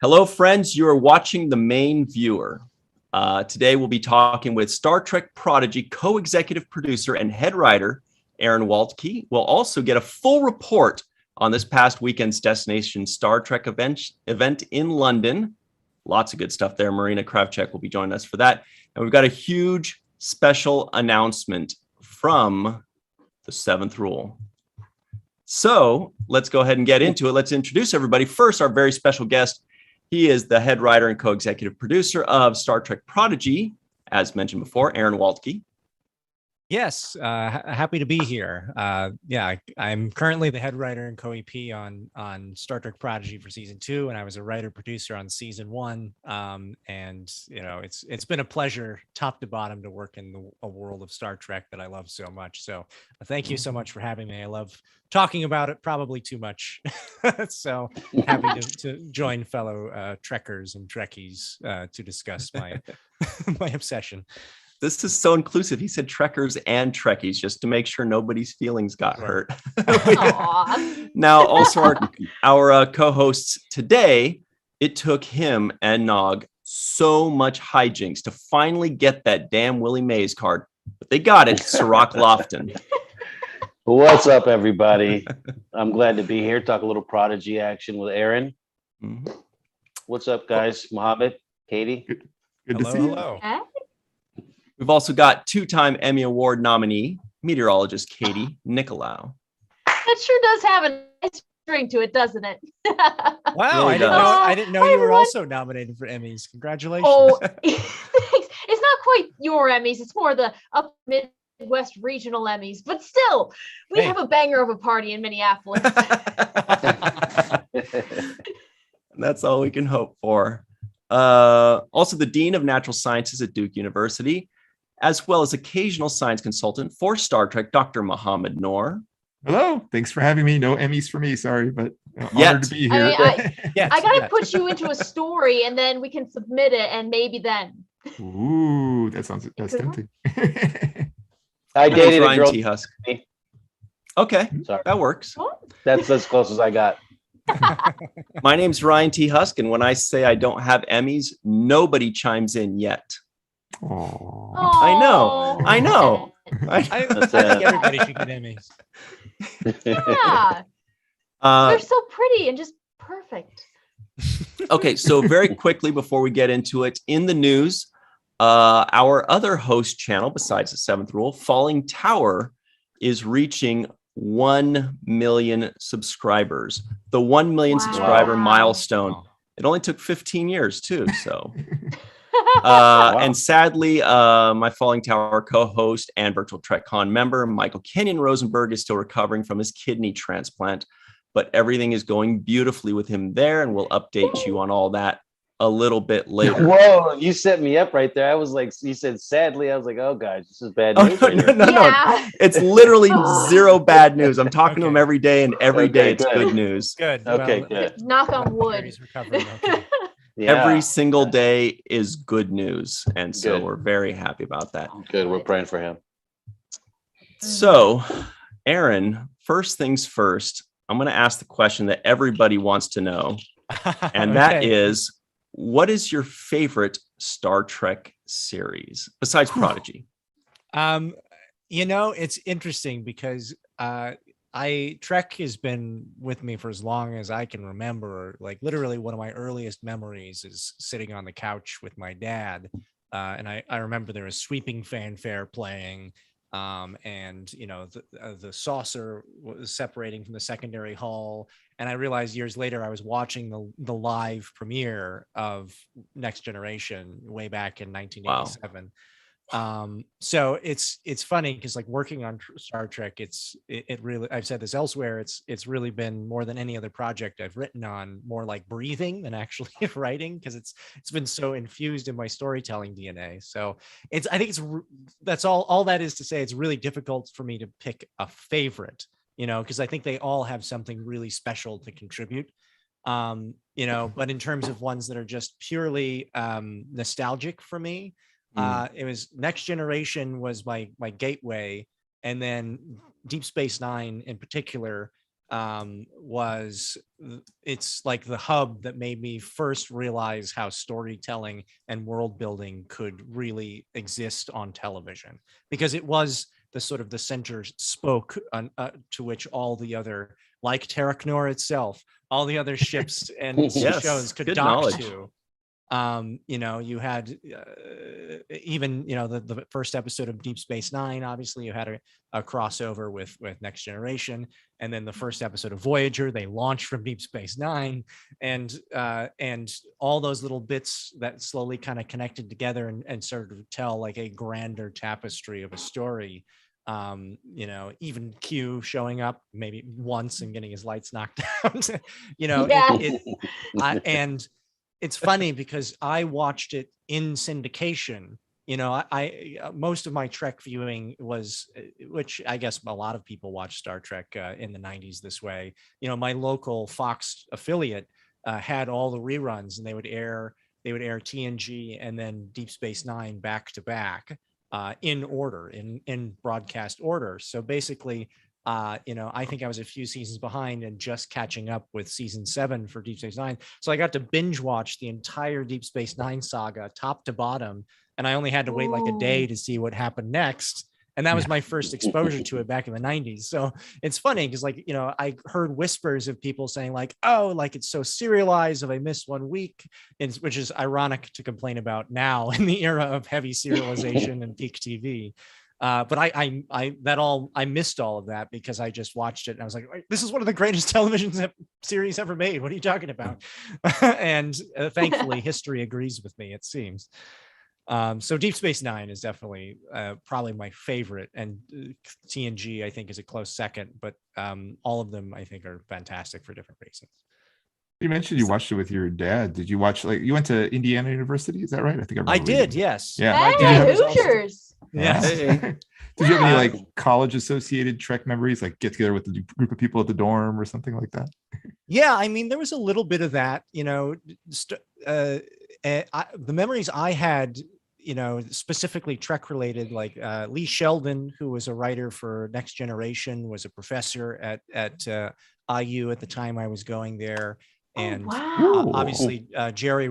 Hello, friends. You are watching The Main Viewer. Today, we'll be talking with Star Trek Prodigy co-executive producer and head writer, Aaron Waltke. We'll also get a full report on this past weekend's Destination Star Trek event in London. Lots of good stuff there. Marina Kravchuk will be joining us for that. And we've got a huge special announcement from the Seventh Rule. So let's go ahead and get into it. Let's introduce everybody. First, our very special guest. He is the head writer and co-executive producer of Star Trek Prodigy, as mentioned before, Aaron Waltke. Yes, happy to be here. I'm currently the head writer and co-EP on Star Trek Prodigy for season 2, and I was a writer-producer on season 1. And you know, it's been a pleasure, top to bottom, to work in a world of Star Trek that I love so much. So thank you so much for having me. I love talking about it, probably too much. So happy to join fellow Trekkers and Trekkies to discuss my my obsession. This is so inclusive. He said Trekkers and Trekkies just to make sure nobody's feelings got hurt. Now, also our co-hosts today, it took him and Nog so much hijinks to finally get that damn Willie Mays card, but they got it. Sirach Lofton. What's up, everybody? I'm glad to be here. Talk a little Prodigy action with Aaron. Mm-hmm. What's up, guys? Mohammed, Katie. Good to see you. Hello. We've also got two-time Emmy Award nominee, meteorologist Katie Nicolau. That sure does have a nice ring to it, doesn't it? Wow, I didn't know you were also nominated for Emmys. Congratulations. Oh, it's not quite your Emmys. It's more the Up Midwest Regional Emmys. But still, we have a banger of a party in Minneapolis. That's all we can hope for. Also, the Dean of Natural Sciences at Duke University, as well as occasional science consultant for Star Trek, Dr. Mohammed Noor. Hello. Thanks for having me. No Emmys for me. Sorry, but honored to be here. I got to put you into a story and then we can submit it and maybe then. Ooh, that's tempting. I dated a girl. Husk. Okay, sorry. That works. That's as close as I got. My name's Ryan T. Husk, and when I say I don't have Emmys, nobody chimes in yet. Oh, I know. I think everybody should get Emmys. Yeah, they're so pretty and just perfect. Okay, so very quickly before we get into it, in the news, our other host channel besides the Seventh Rule, Falling Tower, is reaching 1 million subscribers. The 1 million subscriber milestone. It only took 15 years too. So, and sadly, my Falling Tower co-host and Virtual TrekCon member, Michael Kenyon Rosenberg, is still recovering from his kidney transplant, but everything is going beautifully with him there, and we'll update you on all that a little bit later. Whoa, you set me up right there. I was like, you said sadly. I was like, oh guys, this is bad news. No. It's literally zero bad news. I'm talking to him every day, and every day it's good news. Good. Okay, good. Knock on wood. He's recovering. Okay. Every single day is good news, and so we're very happy about that. Good. We're praying for him. So, Aaron, first things first, I'm going to ask the question that everybody wants to know, and that is, what is your favorite Star Trek series besides Prodigy? It's interesting because Trek has been with me for as long as I can remember. Like literally one of my earliest memories is sitting on the couch with my dad. And I remember there was sweeping fanfare playing. And the saucer was separating from the secondary hull, and I realized years later I was watching the live premiere of Next Generation way back in 1987. So it's funny because like working on Star Trek, it really, I've said this elsewhere, it's really been more than any other project I've written on, more like breathing than actually writing, because it's been so infused in my storytelling DNA. So I think that's all that is to say. It's really difficult for me to pick a favorite, because I think they all have something really special to contribute. But in terms of ones that are just purely nostalgic for me, it was Next Generation was my gateway, and then Deep Space Nine in particular was it's like the hub that made me first realize how storytelling and world building could really exist on television, because it was the sort of the center spoke to which all the other, like Terek Nor itself, all the other ships and Yes, shows could good dock knowledge. to. You had even the first episode of Deep Space Nine. Obviously, you had a crossover with Next Generation, and then the first episode of Voyager, they launched from Deep Space Nine, and all those little bits that slowly kind of connected together and started to tell like a grander tapestry of a story. Even Q showing up maybe once and getting his lights knocked out. And it's funny because I watched it in syndication. I most of my Trek viewing was, which I guess a lot of people watch Star Trek in the 90s this way. My local Fox affiliate had all the reruns, and they would air TNG and then Deep Space Nine back to back in order, in broadcast order. So basically, I think I was a few seasons behind and just catching up with season 7 for Deep Space Nine. So I got to binge watch the entire Deep Space Nine saga, top to bottom. And I only had to wait like a day to see what happened next. And that was my first exposure to it back in the 90s. So it's funny because I heard whispers of people saying like, oh, like it's so serialized if I miss 1 week, which is ironic to complain about now in the era of heavy serialization and peak TV. But I missed all of that because I just watched it and I was like, this is one of the greatest television series ever made. What are you talking about? And thankfully, history agrees with me, it seems. So Deep Space Nine is definitely probably my favorite, and TNG I think is a close second. But all of them I think are fantastic for different reasons. You mentioned you watched it with your dad. Did you watch, like, you went to Indiana University? Is that right? I think I did. Yes. Yeah. Hey, Hoosiers. Yeah. Hey. Did you have any like college associated Trek memories, like get together with a group of people at the dorm or something like that? Yeah, I mean, there was a little bit of that, the memories I had, specifically Trek related, like Lee Sheldon, who was a writer for Next Generation, was a professor at IU at the time I was going there. And obviously Jerry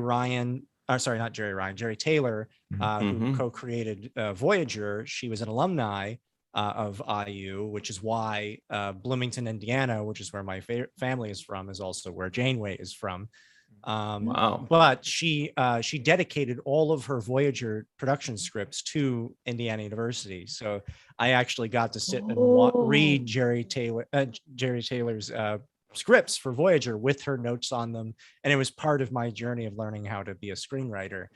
Taylor, who co-created Voyager, she was an alumni of IU, which is why Bloomington, Indiana, which is where my family is from, is also where Janeway is from. But she dedicated all of her Voyager production scripts to Indiana University. So I actually got to sit and read Jerry Taylor's scripts for Voyager with her notes on them, and it was part of my journey of learning how to be a screenwriter.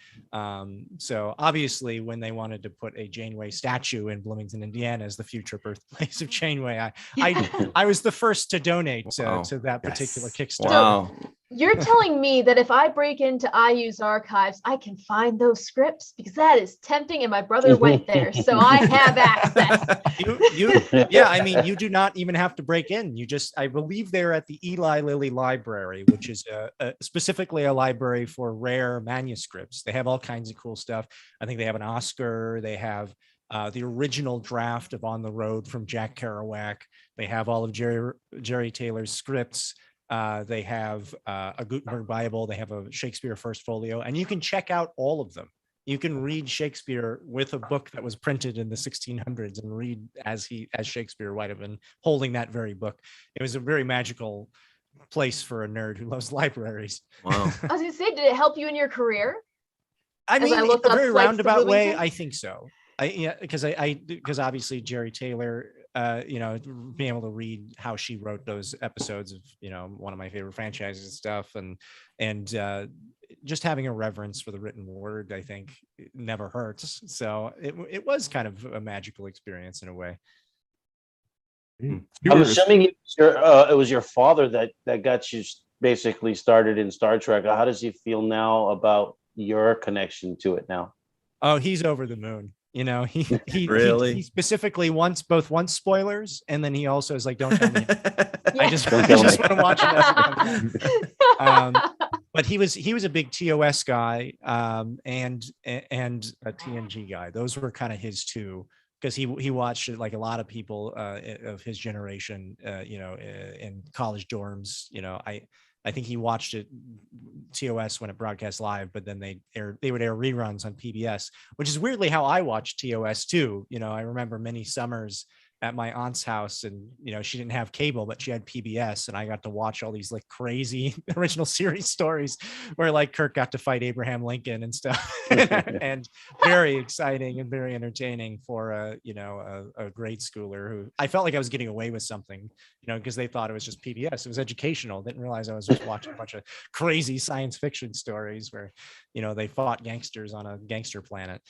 So obviously when they wanted to put a Janeway statue in Bloomington, Indiana as the future birthplace of Janeway, I was the first to donate to that particular Kickstarter. Wow. You're telling me that if I break into IU's archives, I can find those scripts? Because that is tempting, and my brother went there, so I have access. You do not even have to break in. I believe they're at the Eli Lilly Library, which is specifically a library for rare manuscripts. They have all kinds of cool stuff. I think they have an Oscar. They have the original draft of On the Road from Jack Kerouac. They have all of Jerry Taylor's scripts. They have a Gutenberg Bible. They have a Shakespeare First Folio, and you can check out all of them. You can read Shakespeare with a book that was printed in the 1600s and read as Shakespeare might have been holding that very book. It was a very magical place for a nerd who loves libraries. Wow. I was gonna say, did it help you in your career? I mean, in a very roundabout way, I think so. Because obviously Jerry Taylor, being able to read how she wrote those episodes of, one of my favorite franchises and stuff, and just having a reverence for the written word, I think never hurts. So it was kind of a magical experience in a way. I'm assuming it was your father that got you basically started in Star Trek. How does he feel now about your connection to it now? Oh, he's over the moon. He really? He specifically wants spoilers, and then he also is like, "Don't tell me." I just want to watch it. But he was a big TOS guy, and a TNG guy. Those were kind of his two. because he watched it like a lot of people of his generation, in college dorms. I think he watched it TOS when it broadcast live, but then they would air reruns on PBS, which is weirdly how I watched TOS too. I remember many summers at my aunt's house, and she didn't have cable, but she had PBS, and I got to watch all these like crazy original series stories where like Kirk got to fight Abraham Lincoln and stuff. And very exciting and very entertaining for a grade schooler who I felt like I was getting away with something, because they thought it was just PBS. It was educational. Didn't realize I was just watching a bunch of crazy science fiction stories where they fought gangsters on a gangster planet.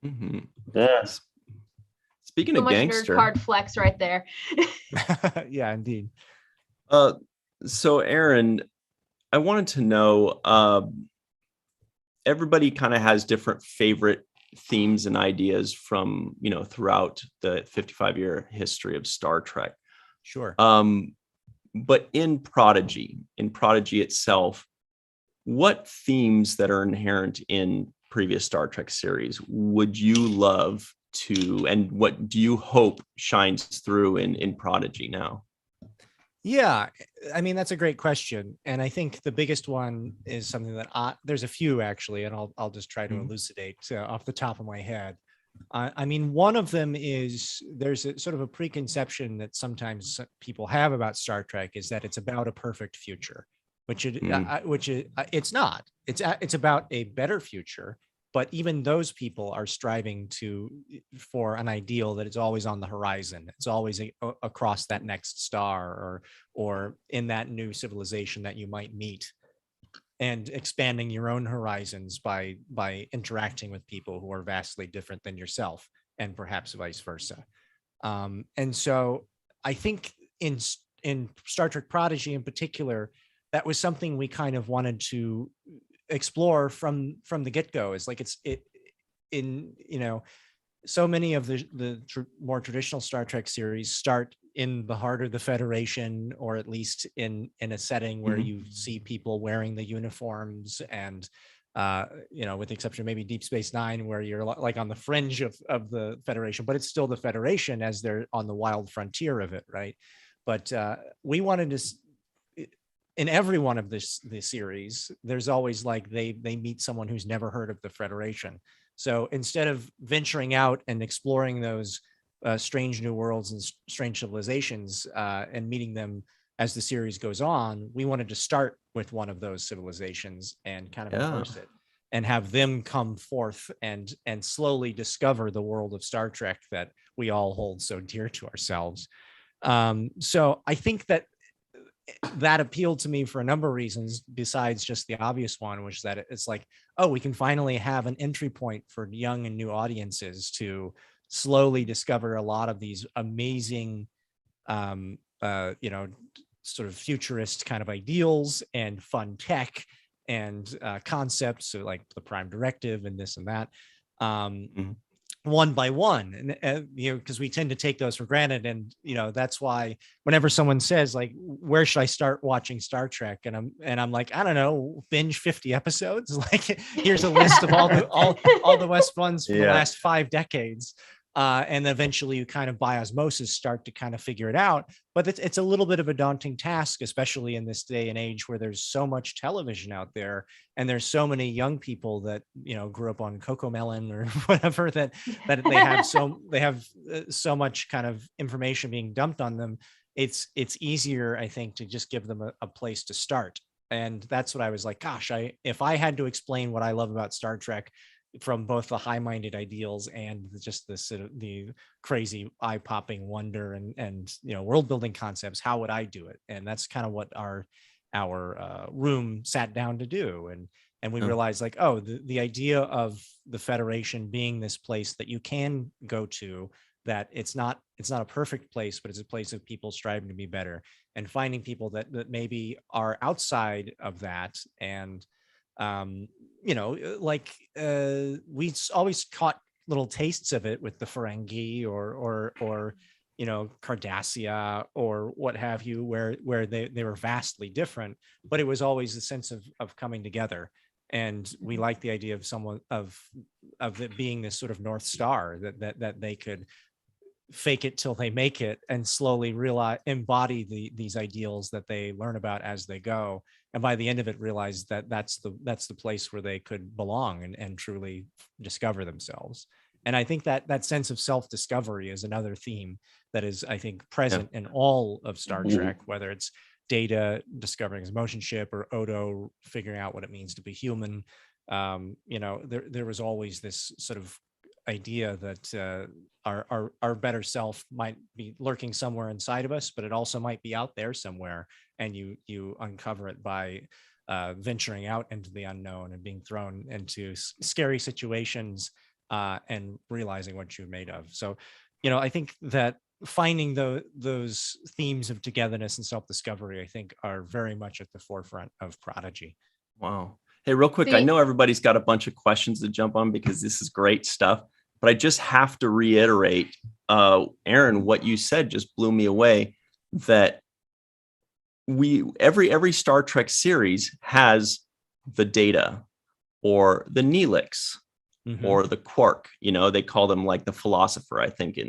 Mm-hmm. Yes. Speaking So of much gangster, nerd card flex right there. Yeah, indeed. So Aaron, I wanted to know, everybody kind of has different favorite themes and ideas from, throughout the 55-year history of Star Trek. Sure. But in Prodigy itself, what themes that are inherent in previous Star Trek series would you love to, and what do you hope shines through in Prodigy now? Yeah, I mean, that's a great question. And I think the biggest one is something that there's a few actually, and I'll just try to elucidate off the top of my head. I mean, one of them is there's a sort of a preconception that sometimes people have about Star Trek is that it's about a perfect future, which it's not. It's about a better future. But even those people are striving for an ideal that is always on the horizon. It's always across that next star or in that new civilization that you might meet, and expanding your own horizons by interacting with people who are vastly different than yourself, and perhaps vice versa. And so I think in Star Trek Prodigy in particular, that was something we kind of wanted to explore from the get-go. Is like so many of the more traditional Star Trek series start in the heart of the Federation, or at least in a setting where you see people wearing the uniforms, and with the exception of maybe Deep Space Nine, where you're like on the fringe of the Federation, but it's still the Federation as they're on the wild frontier of it, right? But we wanted to, in every one of the series, there's always like they meet someone who's never heard of the Federation. So instead of venturing out and exploring those strange new worlds and strange civilizations and meeting them as the series goes on, we wanted to start with one of those civilizations and kind of immerse it and have them come forth and slowly discover the world of Star Trek that we all hold so dear to ourselves. So I think that appealed to me for a number of reasons, besides just the obvious one, which is that it's like, oh, we can finally have an entry point for young and new audiences to slowly discover a lot of these amazing, sort of futurist kind of ideals and fun tech and concepts, so like the Prime Directive and this and that. One by one, and because we tend to take those for granted, and that's why whenever someone says like, where should I start watching Star Trek, and I'm like, I don't know, binge 50 episodes. Like, here's a list of all the West ones for the last 5 decades, and eventually you kind of by osmosis start to kind of figure it out. But it's a little bit of a daunting task, especially in this day and age where there's so much television out there, and there's so many young people that grew up on Cocomelon or whatever, that they have so much kind of information being dumped on them. It's easier, I think, to just give them a place to start. And that's what I was like, gosh, if I had to explain what I love about Star Trek from both the high-minded ideals and just the crazy eye-popping wonder and world-building concepts, how would I do it? And that's kind of what our room sat down to do. And we realized, like, oh, the idea of the Federation being this place that you can go to, that it's not a perfect place, but it's a place of people striving to be better, and finding people that maybe are outside of that. And we always caught little tastes of it with the Ferengi or Cardassia or what have you, where they were vastly different, but it was always a sense of coming together. And we like the idea of someone of it being this sort of North Star that they could fake it till they make it and slowly embody these ideals that they learn about as they go, and by the end of it realize that that's the place where they could belong and truly discover themselves. And I think that sense of self-discovery is another theme that is, I think, present in all of Star Trek, whether it's Data discovering his motion ship or Odo figuring out what it means to be human. There was always this sort of idea that our better self might be lurking somewhere inside of us, but it also might be out there somewhere, and you uncover it by venturing out into the unknown and being thrown into scary situations and realizing what you're made of. So, I think that finding those themes of togetherness and self-discovery, I think, are very much at the forefront of Prodigy. Wow. Hey, real quick, I know everybody's got a bunch of questions to jump on because this is great stuff, but I just have to reiterate, Aaron, what you said just blew me away, that every Star Trek series has the Data or the Neelix or the Quark. They call them like the philosopher, I think,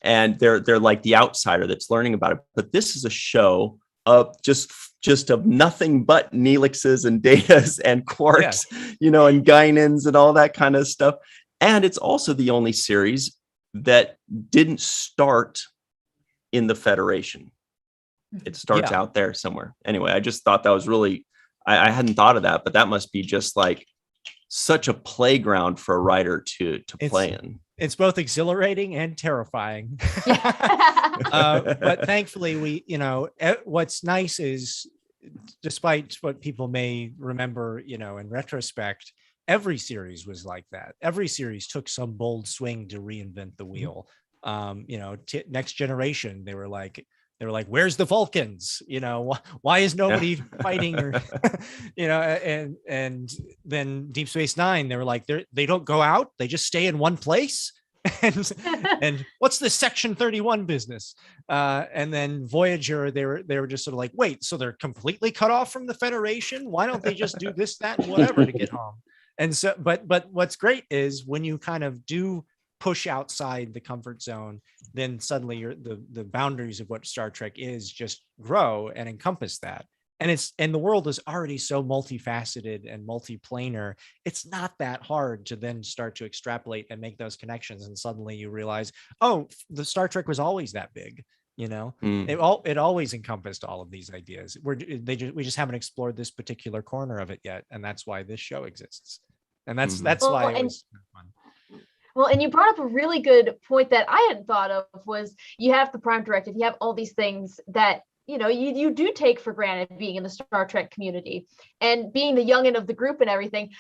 and they're like the outsider that's learning about it. But this is a show of just of nothing but Neelixes and Datas and Quarks, and Guinans and all that kind of stuff. And it's also the only series that didn't start in the Federation. It starts out there somewhere. Anyway, I just thought that was really, I hadn't thought of that, but that must be just like such a playground for a writer to play in. It's both exhilarating and terrifying. But thankfully, what's nice is, despite what people may remember, in retrospect, every series was like that. Every series took some bold swing to reinvent the wheel. Next Generation, they were like, where's the Vulcans? Why is nobody fighting? Or, and then Deep Space Nine, they were like, they don't go out, they just stay in one place. and what's this Section 31 business? And then Voyager, they were just sort of like, wait, so they're completely cut off from the Federation? Why don't they just do this, that, and whatever to get home? And so, but what's great is when you kind of do push outside the comfort zone, then suddenly the boundaries of what Star Trek is just grow and encompass that. And the world is already so multifaceted and multiplanar. It's not that hard to then start to extrapolate and make those connections. And suddenly you realize, oh, the Star Trek was always that big. It always encompassed all of these ideas. We just haven't explored this particular corner of it yet, and that's why this show exists. And that's why it was fun. Well, and you brought up a really good point that I hadn't thought of, was you have the Prime Directive, you have all these things that you do take for granted being in the Star Trek community and being the youngin' of the group and everything.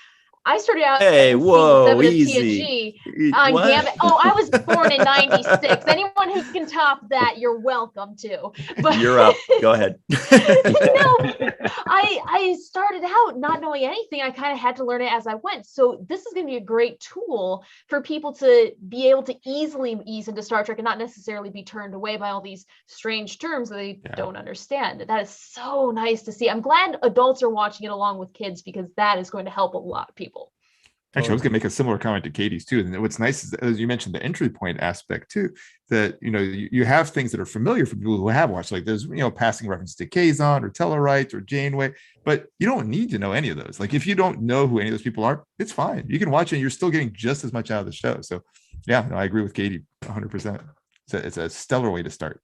I started out easy. TNG on Gambit. Oh, I was born in 96. Anyone who can top that, you're welcome to. But you're up. Go ahead. I started out not knowing anything. I kind of had to learn it as I went. So this is going to be a great tool for people to be able to easily ease into Star Trek and not necessarily be turned away by all these strange terms that they don't understand. That is so nice to see. I'm glad adults are watching it along with kids, because that is going to help a lot of people. Actually, I was going to make a similar comment to Katie's too. And what's nice is, as you mentioned, the entry point aspect too, that, you have things that are familiar for people who have watched, like there's, passing reference to Kazon or Tellarites or Janeway, but you don't need to know any of those. Like if you don't know who any of those people are, it's fine. You can watch it and you're still getting just as much out of the show. So I agree with Katie 100%. It's a stellar way to start.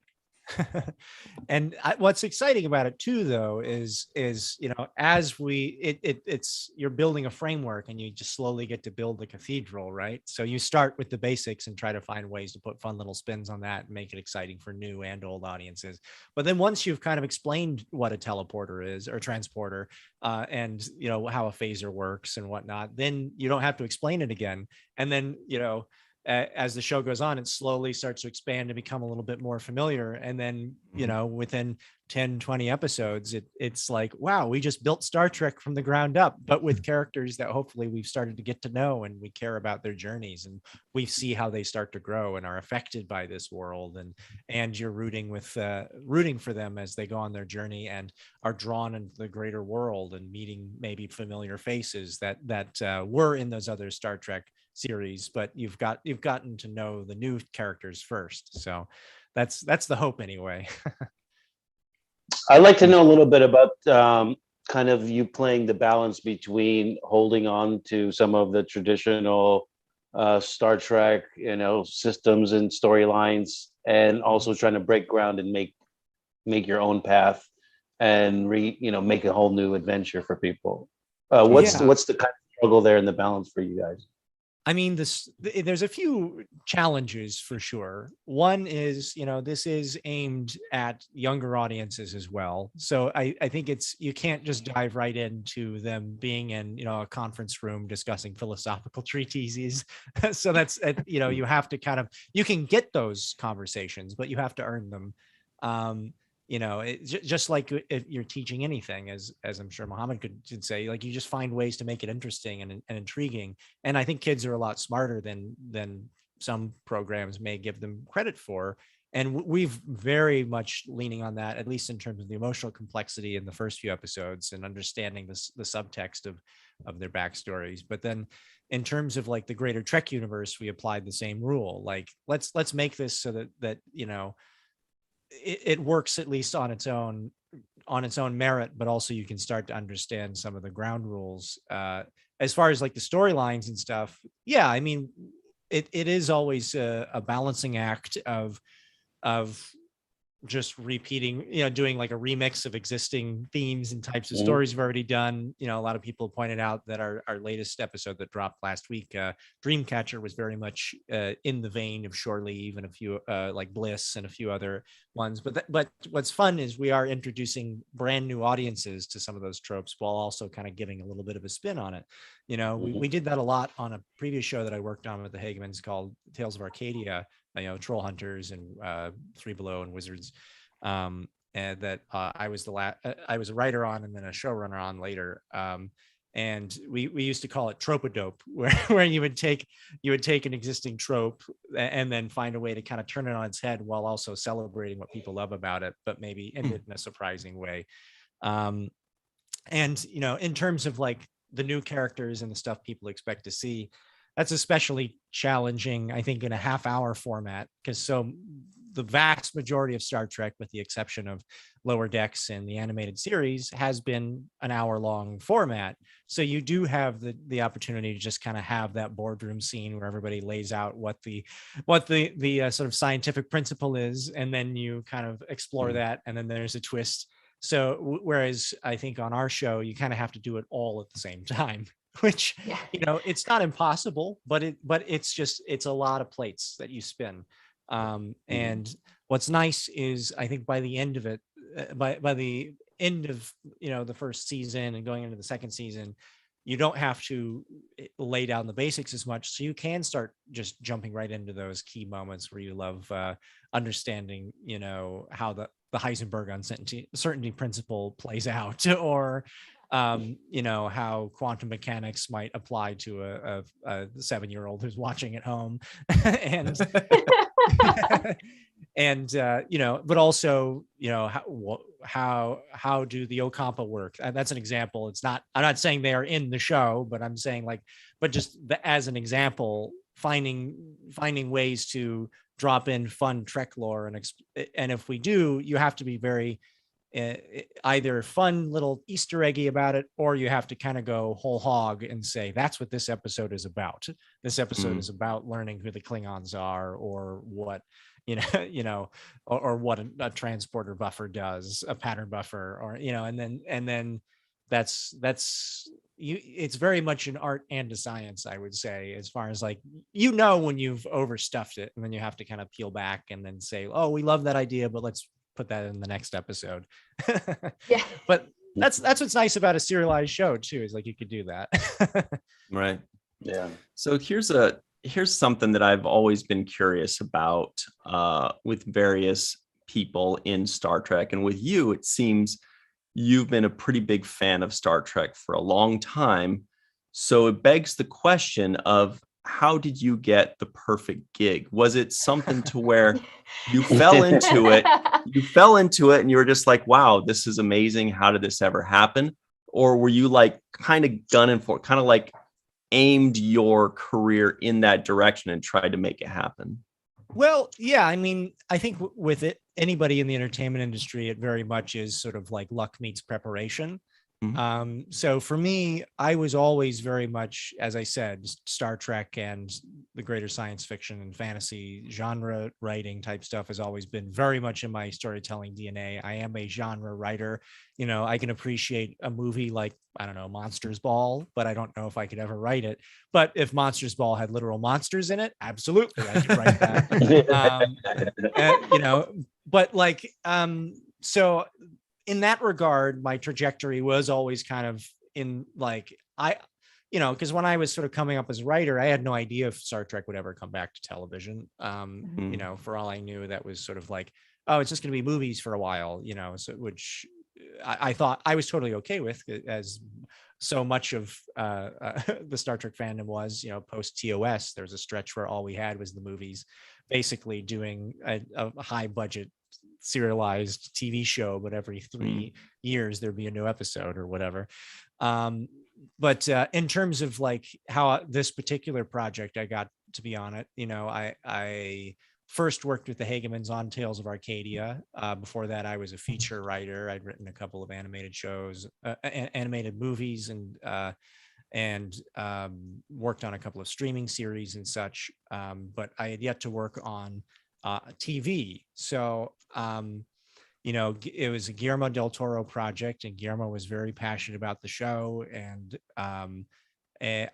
And what's exciting about it too, though, is as it's you're building a framework, and you just slowly get to build the cathedral, right? So you start with the basics and try to find ways to put fun little spins on that and make it exciting for new and old audiences. But then once you've kind of explained what a teleporter is, or transporter, and how a phaser works and whatnot, then you don't have to explain it again. And then as the show goes on, it slowly starts to expand and become a little bit more familiar. And then, within 10, 20 episodes, it's like, wow, we just built Star Trek from the ground up, but with characters that hopefully we've started to get to know, and we care about their journeys, and we see how they start to grow and are affected by this world, and you're rooting for them as they go on their journey and are drawn into the greater world and meeting maybe familiar faces that were in those other Star Trek series, but you've gotten to know the new characters first. So that's the hope anyway. I'd like to know a little bit about kind of you playing the balance between holding on to some of the traditional Star Trek, systems and storylines, and also trying to break ground and make your own path and make a whole new adventure for people. What's the kind of struggle there in the balance for you guys? I mean, there's a few challenges for sure. One is, this is aimed at younger audiences as well. So I think you can't just dive right into them being in, a conference room discussing philosophical treatises. So that's, you have to you can get those conversations, but you have to earn them. Just like if you're teaching anything, as I'm sure Mohammed could say, like, you just find ways to make it interesting and intriguing. And I think kids are a lot smarter than some programs may give them credit for. And we've very much leaning on that, at least in terms of the emotional complexity in the first few episodes and understanding the subtext of their backstories. But then in terms of like the greater Trek universe, we applied the same rule. Like, let's make this so that it works at least on its own merit, but also you can start to understand some of the ground rules. As far as like the storylines and stuff, yeah, I mean, it is always a balancing act of just repeating, doing like a remix of existing themes and types of stories we've already done. A lot of people pointed out that our latest episode that dropped last week, Dreamcatcher, was very much in the vein of Shore Leave and a few like Bliss and a few other ones. But what's fun is we are introducing brand new audiences to some of those tropes while also kind of giving a little bit of a spin on it. We did that a lot on a previous show that I worked on with the Hagemans called Tales of Arcadia, Troll Hunters and Three Below and Wizards, and that I was I was a writer on and then a showrunner on later. And we used to call it trope-a-dope, where you would take an existing trope and then find a way to kind of turn it on its head while also celebrating what people love about it, but maybe end it in a surprising way. And in terms of like the new characters and the stuff people expect to see, that's especially challenging, I think, in a half-hour format, because the vast majority of Star Trek, with the exception of Lower Decks and the animated series, has been an hour-long format. So you do have the opportunity to just kind of have that boardroom scene where everybody lays out what the sort of scientific principle is, and then you kind of explore that, and then there's a twist. So whereas I think on our show, you kind of have to do it all at the same time, which, it's not impossible, but it's a lot of plates that you spin. And what's nice is, I think by the end of it, by the end of, the first season and going into the second season, you don't have to lay down the basics as much. So you can start just jumping right into those key moments where you love understanding, how the Heisenberg uncertainty principle plays out, or how quantum mechanics might apply to a 7-year-old who's watching at home. And and but also, how do the Ocampa work? That's an example. I'm not saying they are in the show, but I'm saying as an example, finding ways to drop in fun Trek lore, and if we do, you have to be very either fun little Easter eggy about it, or you have to kind of go whole hog and say, that's what this episode is about. This episode is about learning who the Klingons are, or what, or what a transporter buffer does, a pattern buffer, or, and then that's it's very much an art and a science, I would say, as far as like, when you've overstuffed it, and then you have to kind of peel back and then say, oh, we love that idea, but let's put that in the next episode. Yeah. But that's what's nice about a serialized show too, is like you could do that. Right. Yeah. So here's something that I've always been curious about with various people in Star Trek. And with you, it seems you've been a pretty big fan of Star Trek for a long time. So it begs the question of, how did you get the perfect gig? Was it something to where you fell into it, and you were just like, wow, this is amazing. How did this ever happen? Or were you like kind of gunning for it, kind of like aimed your career in that direction and tried to make it happen? Well, yeah, I mean, I think with it, anybody in the entertainment industry, it very much is sort of like luck meets preparation. So for me, I was always very much, as I said, Star Trek and the greater science fiction and fantasy genre writing type stuff has always been very much in my storytelling DNA. I am a genre writer. You know, I can appreciate a movie like, I don't know, Monsters Ball, but I don't know if I could ever write it. But if Monsters Ball had literal monsters in it, absolutely, I could write that. You know, but like, so in that regard, my trajectory was always kind of in like, because when I was sort of coming up as a writer, I had no idea if Star Trek would ever come back to television. You know, for all I knew, that was sort of like, oh, it's just going to be movies for a while, you know, so which I thought I was totally okay with, as so much of the Star Trek fandom was, you know, post TOS. There was a stretch where all we had was the movies, basically doing a high budget serialized TV show, but every 3 years there'd be a new episode or whatever. But in terms of like how this particular project I got to be on it, you know, I first worked with the Hagemans on Tales of Arcadia. Before that, I was a feature writer. I'd written a couple of animated shows, animated movies, and worked on a couple of streaming series and such. But I had yet to work on TV. So, you know, it was a Guillermo del Toro project, and Guillermo was very passionate about the show. And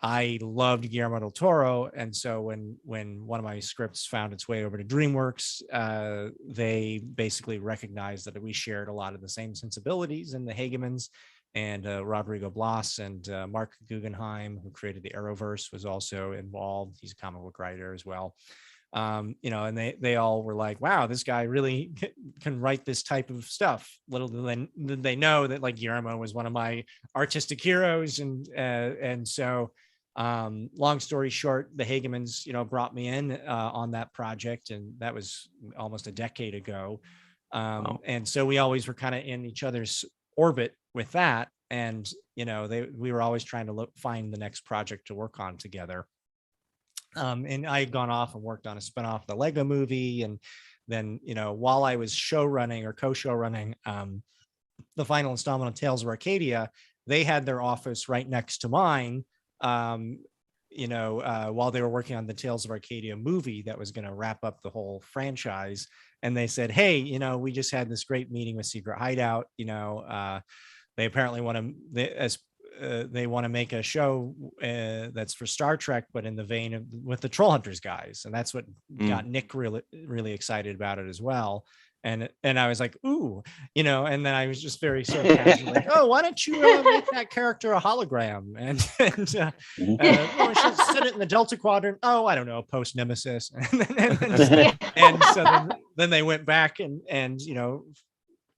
I loved Guillermo del Toro. And so when one of my scripts found its way over to DreamWorks, they basically recognized that we shared a lot of the same sensibilities in the Hagemans. And Rodrigo Blas and Mark Guggenheim, who created the Arrowverse, was also involved. He's a comic book writer as well. You know, and they all were like, wow, this guy really can write this type of stuff. Little did they know that like Guillermo was one of my artistic heroes. And so long story short, the Hagemans, you know, brought me in on that project, and that was almost a decade ago. And so we always were kind of in each other's orbit with that. And, you know, we were always trying to find the next project to work on together. And I had gone off and worked on a spinoff of the Lego movie. And then, you know, while I was show running or co-show running the final installment of Tales of Arcadia, they had their office right next to mine, you know, while they were working on the Tales of Arcadia movie that was going to wrap up the whole franchise. And they said, hey, you know, we just had this great meeting with Secret Hideout. You know, they apparently want to, they want to make a show that's for Star Trek, but in the vein of with the Troll Hunters guys. And that's what got Nick really, really excited about it as well. And I was like, ooh, you know, and then I was just very sort of casual, like, oh, why don't you make that character a hologram? And we should set it in the Delta Quadrant. Oh, I don't know, post Nemesis. And so then they went back and, you know,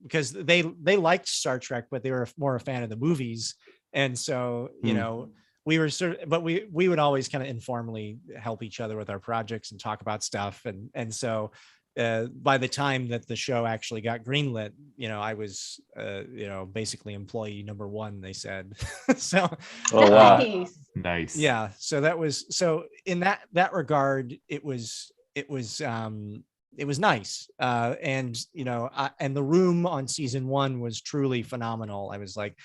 because they liked Star Trek, but they were more a fan of the movies. And so, you know, we were but we would always kind of informally help each other with our projects and talk about stuff. And so by the time that the show actually got greenlit, you know, I was, you know, basically employee number one, they said. So, oh, wow. Nice. Yeah. So that was, so in that regard, it was nice. And, you know, and the room on season one was truly phenomenal. I was like,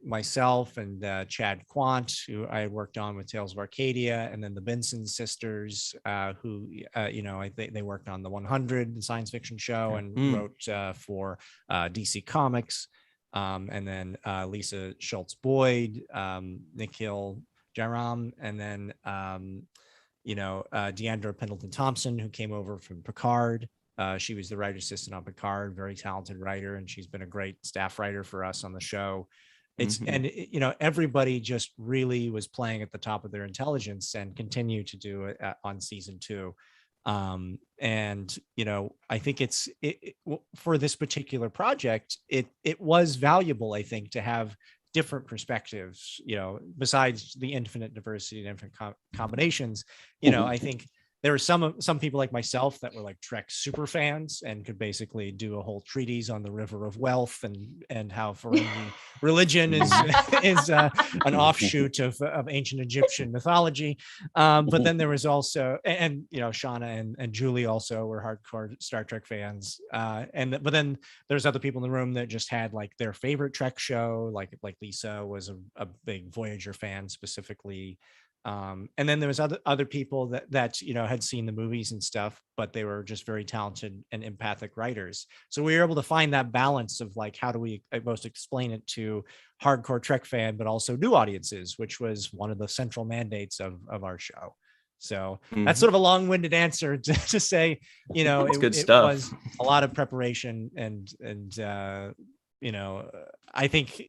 myself and Chad Quant, who I worked on with Tales of Arcadia, and then the Benson sisters, who you know, they worked on the 100 science fiction show and wrote for DC Comics, and then Lisa Schultz Boyd, Nikhil Jaram, and then you know, Deandra Pendleton Thompson, who came over from Picard. She was the writer assistant on Picard, very talented writer, and she's been a great staff writer for us on the show. And you know, everybody just really was playing at the top of their intelligence and continue to do it on season two. And I think for this particular project, it was valuable, I think, to have different perspectives, besides the infinite diversity and infinite combinations. I think there were some people like myself that were like Trek super fans and could basically do a whole treatise on the River of Wealth and how Ferengi religion is an offshoot of ancient Egyptian mythology. But then there was also, and Shauna and Julie also were hardcore Star Trek fans. But then there's other people in the room that just had like their favorite Trek show, like Lisa was a big Voyager fan specifically. And then there was other people that had seen the movies and stuff, but they were just very talented and empathic writers. So we were able to find that balance of like, how do we most explain it to hardcore Trek fan, but also new audiences, which was one of the central mandates of our show. So that's sort of a long-winded answer to say, it was a lot of preparation and I think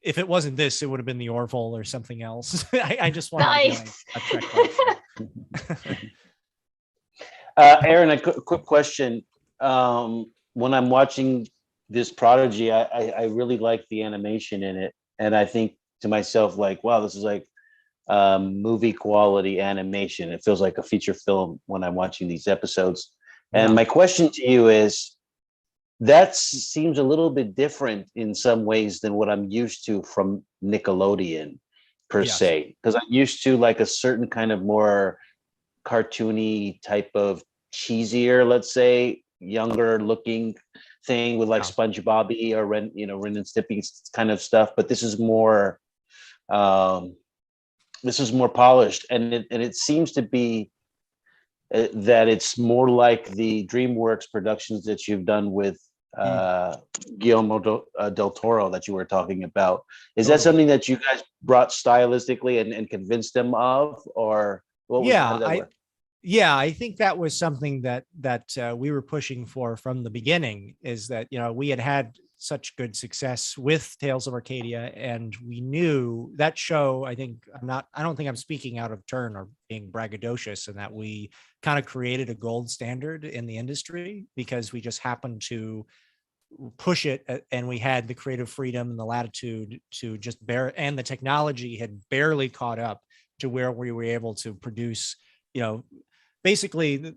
if it wasn't this, it would have been the Orville or something else. I just wanted to be a Trek. Aaron, a quick question. When I'm watching this Prodigy, I really like the animation in it. And I think to myself, like, wow, this is like movie quality animation. It feels like a feature film when I'm watching these episodes. And my question to you is, that seems a little bit different in some ways than what I'm used to from Nickelodeon per se, because I'm used to like a certain kind of more cartoony type of cheesier, let's say, younger looking thing with like SpongeBob or Ren and Stimpy kind of stuff. But this is more polished, and it seems to be that it's more like the DreamWorks productions that you've done with Guillermo del Toro that you were talking about. Is that something that you guys brought stylistically and convinced them of, or what was how did that work? I think that was something that we were pushing for from the beginning, is that, we had such good success with Tales of Arcadia, and we knew that show, I don't think I'm speaking out of turn or being braggadocious, in that we kind of created a gold standard in the industry because we just happened to push it, and we had the creative freedom and the latitude to just and the technology had barely caught up to where we were able to produce, basically,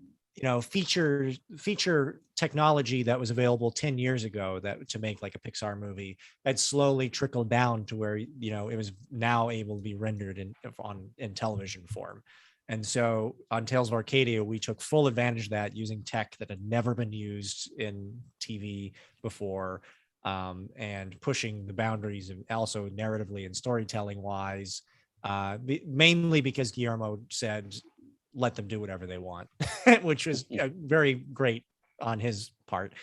feature technology that was available 10 years ago to make like a Pixar movie had slowly trickled down to where, it was now able to be rendered in television form. And so on Tales of Arcadia, we took full advantage of that using tech that had never been used in TV before, and pushing the boundaries, and also narratively and storytelling wise, mainly because Guillermo said, let them do whatever they want, which was very great on his part,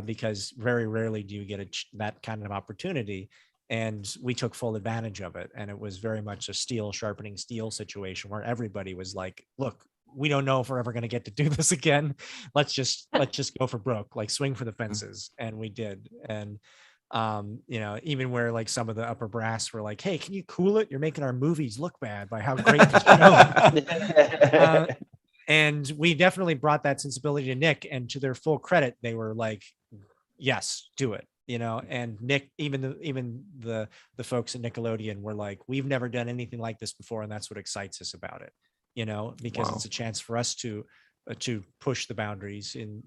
because very rarely do you get that kind of opportunity. And we took full advantage of it. And it was very much a steel sharpening steel situation where everybody was like, look, we don't know if we're ever going to get to do this again. Let's just go for broke, like swing for the fences. And we did. And even where like some of the upper brass were like, hey, can you cool it? You're making our movies look bad by how great this show. And we definitely brought that sensibility to Nick, and to their full credit, they were like, yes, do it. And Nick, even the folks at Nickelodeon were like, we've never done anything like this before. And that's what excites us about it, because it's a chance for us to push the boundaries. And,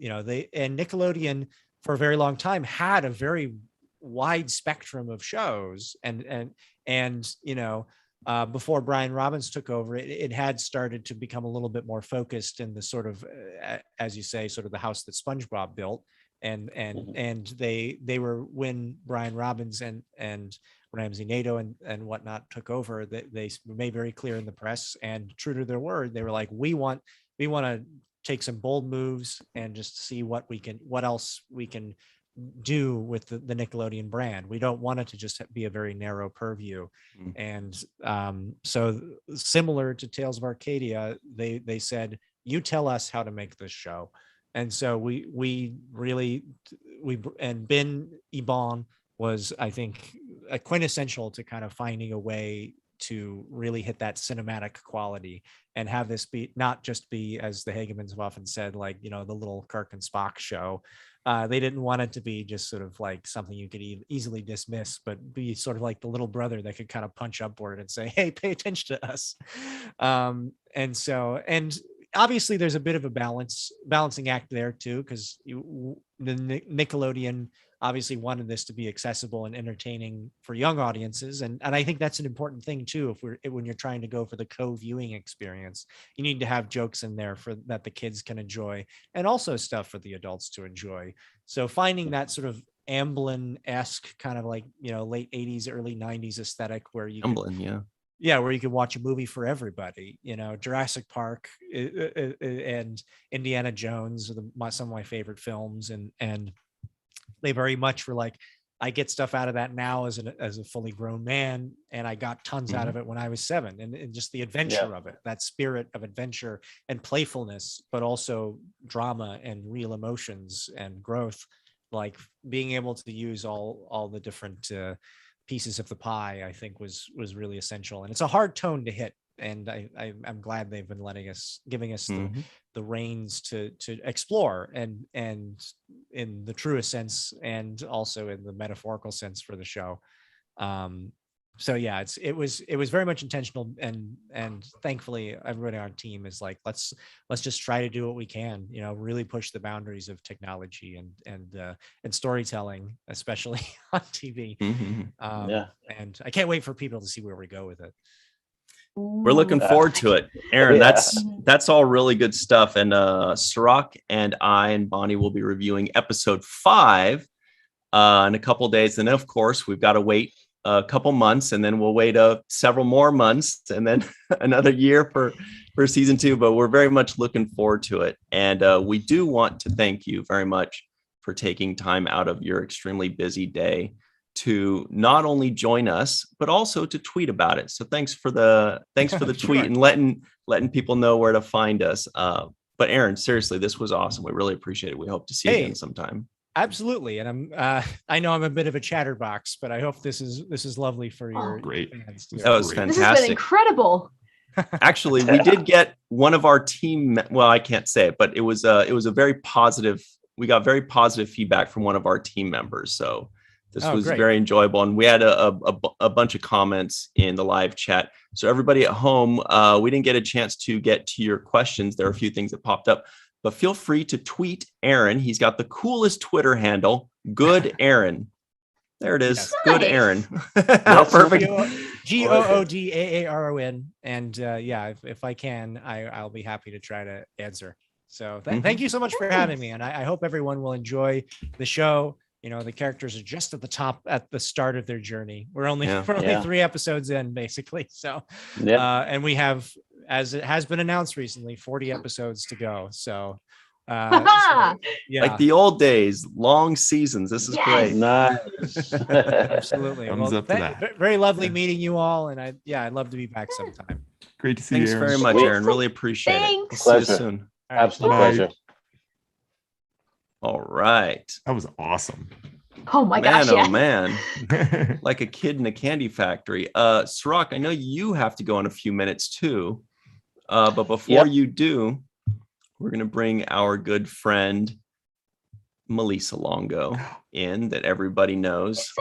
and Nickelodeon for a very long time had a very wide spectrum of shows, and before Brian Robbins took over, it had started to become a little bit more focused in the sort of, as you say, sort of the house that SpongeBob built. And they were, when Brian Robbins and Ramsey Nato and whatnot took over, they made very clear in the press, and true to their word, they were like, we want to take some bold moves and just see what else we can do with the Nickelodeon brand. We don't want it to just be a very narrow purview. And so similar to Tales of Arcadia, they said, you tell us how to make this show. And so we and Ben Ibon was, I think, a quintessential to kind of finding a way to really hit that cinematic quality and have this be not just be, as the Hagemans have often said, like, you know, the little Kirk and Spock show. They didn't want it to be just sort of like something you could easily dismiss, but be sort of like the little brother that could kind of punch upward and say, hey, pay attention to us. And obviously there's a bit of a balancing act there too, because the Nickelodeon obviously wanted this to be accessible and entertaining for young audiences. And I think that's an important thing too. When you're trying to go for the co-viewing experience, you need to have jokes in there for that the kids can enjoy, and also stuff for the adults to enjoy. So finding that sort of Amblin-esque kind of like, you know, late 80s, early 90s aesthetic where you Amblin, where you could watch a movie for everybody, you know, Jurassic Park and Indiana Jones are some of my favorite films. And they very much were like, I get stuff out of that now as a fully grown man, and I got tons out of it when I was 7. And just the adventure of it, that spirit of adventure and playfulness, but also drama and real emotions and growth, like being able to use all the different pieces of the pie, I think was really essential. And it's a hard tone to hit. And I'm glad they've been giving us the reins to explore and in the truest sense and also in the metaphorical sense for the show. So yeah, it was very much intentional, and thankfully everybody on our team is like, let's just try to do what we can, you know, really push the boundaries of technology and storytelling, especially on TV. And I can't wait for people to see where we go with it. We're looking forward to it, Aaron. That's all really good stuff. And Sirach and I and Bonnie will be reviewing episode 5 in a couple of days, and then of course we've got to wait a couple months, and then we'll wait several more months, and then another year for season 2. But we're very much looking forward to it, and we do want to thank you very much for taking time out of your extremely busy day to not only join us but also to tweet about it. So thanks for the tweet and letting people know where to find us. But Aaron, seriously, this was awesome. We really appreciate it. We hope to see you again sometime. Absolutely. And I know I'm a bit of a chatterbox, but I hope this is lovely for your fans. That was fantastic. This has been incredible. Actually, we did get one of our team. Well, I can't say it, but it was a very positive. We got very positive feedback from one of our team members. So this was very enjoyable. And we had a bunch of comments in the live chat. So everybody at home, we didn't get a chance to get to your questions. There are a few things that popped up, but feel free to tweet Aaron. He's got the coolest Twitter handle, Good Aaron. There it is. Yes. Good Nice. Aaron. How perfect. GOODAARON. And if I can, I'll be happy to try to answer. So thank you so much for having me. And I hope everyone will enjoy the show. You know, the characters are just at the start of their journey. We're only 3 episodes in, basically. So, and we have, as it has been announced recently, 40 episodes to go. So, like the old days, long seasons. This is great. Nice. Absolutely. Thumbs up to that. Very lovely meeting you all. And I'd love to be back sometime. Great to see you. Thanks very much, Aaron. Really appreciate it. We'll see you soon. Absolute pleasure. All right. That was awesome. Oh my gosh. Oh man. Like a kid in a candy factory. Sirach, I know you have to go in a few minutes too. But before you do, we're going to bring our good friend Melissa Longo in, that everybody knows.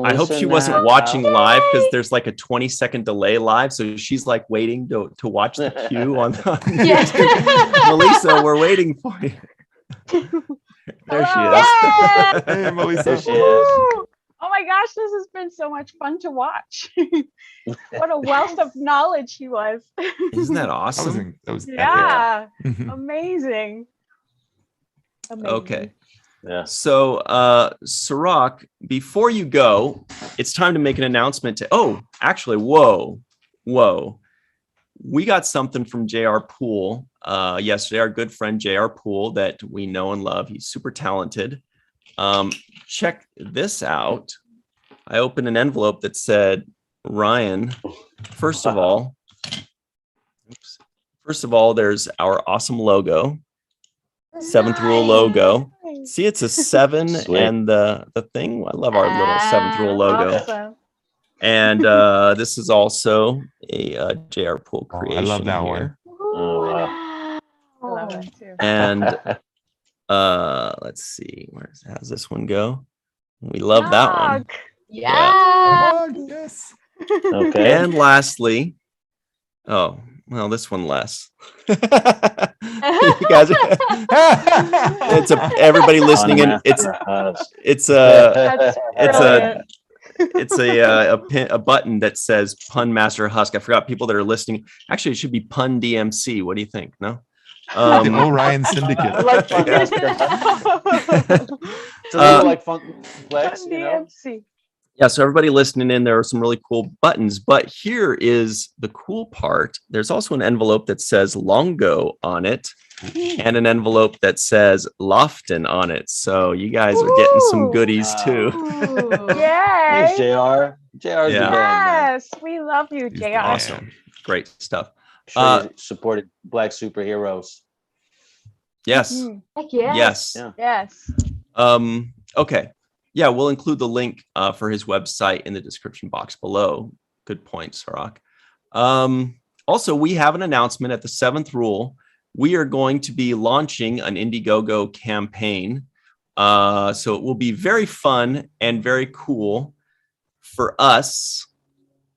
I hope she wasn't watching live, because there's like a 20-second delay live. So she's like waiting to watch the queue on Melissa, we're waiting for you. There she is. Hey, Melissa. There she is. Oh my gosh, this has been so much fun to watch. What a wealth of knowledge he was. Isn't that awesome? That was epic. Amazing. Okay. Yeah. So, Sirach, before you go, it's time to make an announcement whoa. We got something from J.R. Poole yesterday, our good friend J.R. Poole that we know and love. He's super talented. Check this out. I opened an envelope that said, Ryan, first of all, there's our awesome logo, 7th Rule logo. See, it's a 7 and the thing. I love our little 7th Rule logo. Awesome. And this is also a JR Pool Oh, creation. I love that here. Oh, wow. I love that too. And let's see, how's this one go? We love that one. Yuck. Yeah. Oh, yes. Okay. And lastly, oh well, this one less. You guys, it's everybody listening in. It's That's it's a button that says Pun Master Husk. I forgot people that are listening. Actually, it should be Pun DMC. What do you think? No. The Orion Syndicate. I like Fun Yeah. Master. It's a little like Fun Flex, you know? DMC. Yeah, so everybody listening in, there are some really cool buttons, but here is the cool part. There's also an envelope that says Longo on it and an envelope that says Lofton on it. So you guys are getting some Ooh. goodies too. Ooh. Thanks, Yay. JR. JR's Yeah. the man, man. Yes, we love you, He's JR. the man. Awesome. Great stuff. Sure you supported Black superheroes. Yes. Mhm. Heck yeah. Yes. Yeah. Yes. Okay. Yeah, we'll include the link for his website in the description box below. Good point, Sarak. Also, we have an announcement at the 7th Rule. We are going to be launching an Indiegogo campaign. So it will be very fun and very cool for us.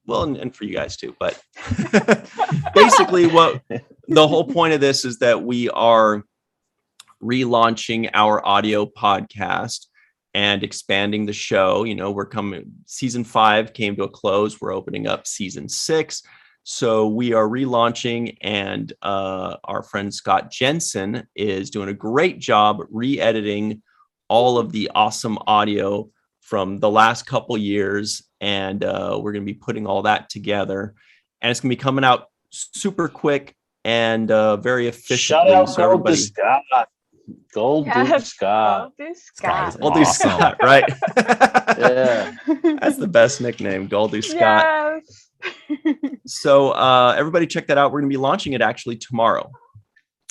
Well, and for you guys too. But basically, what the whole point of this is that we are relaunching our audio podcast and expanding the show. You know, we're coming, season 5 came to a close. We're opening up season 6. So we are relaunching, and our friend Scott Jensen is doing a great job re-editing all of the awesome audio from the last couple years. And we're going to be putting all that together, and it's going to be coming out super quick and very efficiently. Shout out So Gold everybody, to Scott. Gold Duke Yes. Scott. Goldie Scott. Scott. I'll do Awesome. Scott, right? Yeah. That's the best nickname, Goldie Scott. Yes. So everybody check that out. We're going to be launching it actually tomorrow.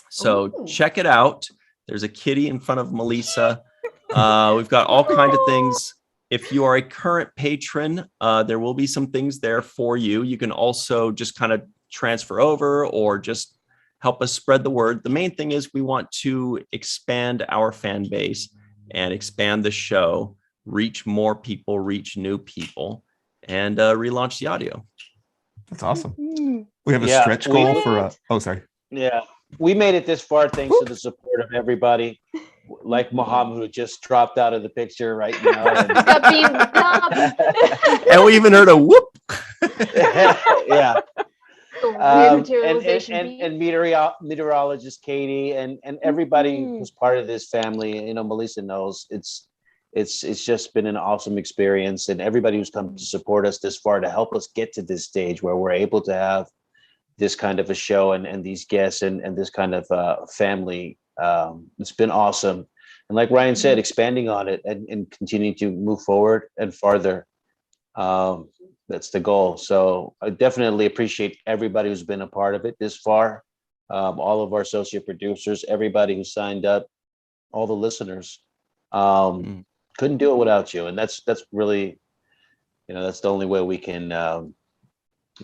So Ooh. check it out. There's a kitty in front of Melissa. We've got all kinds of things. If you are a current patron, there will be some things there for you. You can also just kind of transfer over or just help us spread the word. The main thing is we want to expand our fan base and expand the show, reach more people, reach new people, and relaunch the audio. That's awesome. Mhm. We have a Yeah, stretch we- goal for oh, sorry. Yeah. We made it this far thanks to the support of everybody. Like Muhammad, who just dropped out of the picture right now. Got beamed up. And we even heard a whoop. Yeah. The weird materialization and beam. and meteorologist Katie and everybody Mhm. who's part of this family. You know, Melissa knows it's just been an awesome experience, and everybody who's come to support us this far to help us get to this stage where we're able to have this kind of a show and these guests and this kind of family. It's been awesome, and like Ryan said, expanding on it and continuing to move forward and farther. That's the goal. So I definitely appreciate everybody who's been a part of it this far. All of our associate producers, everybody who signed up, all the listeners. Couldn't do it without you. And that's really, you know, that's the only way we can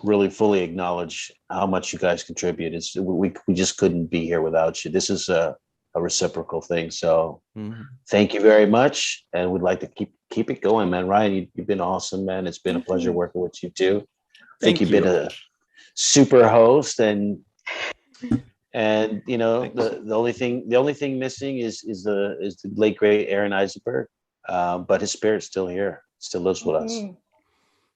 really fully acknowledge how much you guys contribute. It's we just couldn't be here without you. This is a reciprocal thing. So thank you very much. And we'd like to keep it going, man. Ryan, you've been awesome, man. It's been a pleasure working with you too. I think you've been a super host, and you know, the only thing missing is the late great Aaron Eisenberg. But his spirit's still here, still lives with us. Mhm.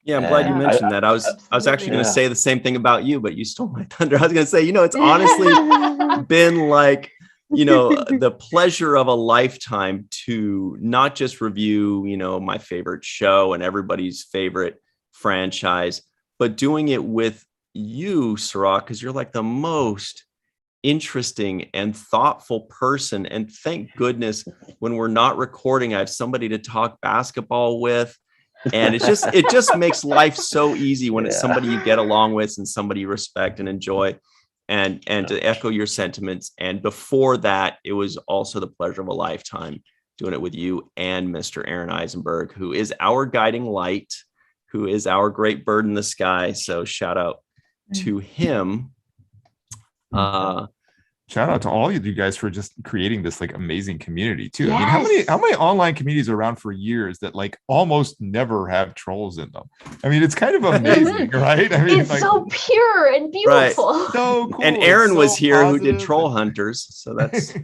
Yeah, I'm glad you Yeah. mentioned that. I was actually going to Yeah. say the same thing about you, but you stole my thunder. I was going to say, you know, it's honestly been like, you know, the pleasure of a lifetime to not just review, you know, my favorite show and everybody's favorite franchise, but doing it with you, Sarak, because you're like the most interesting and thoughtful person. And thank goodness when we're not recording, I have somebody to talk basketball with. And it just makes life so easy when it's somebody you get along with and somebody you respect and enjoy. And to echo your sentiments. And before that, it was also the pleasure of a lifetime doing it with you and Mr. Aaron Eisenberg, who is our guiding light, who is our great bird in the sky. So shout out to him. Shout out to all of you guys for just creating this like amazing community too. Yes. I mean, how many online communities are around for years that like almost never have trolls in them? I mean, it's kind of amazing, right? I mean, It's like, so pure and beautiful. so cool. And Aaron It's was so here who did positive. Troll Hunters. So that's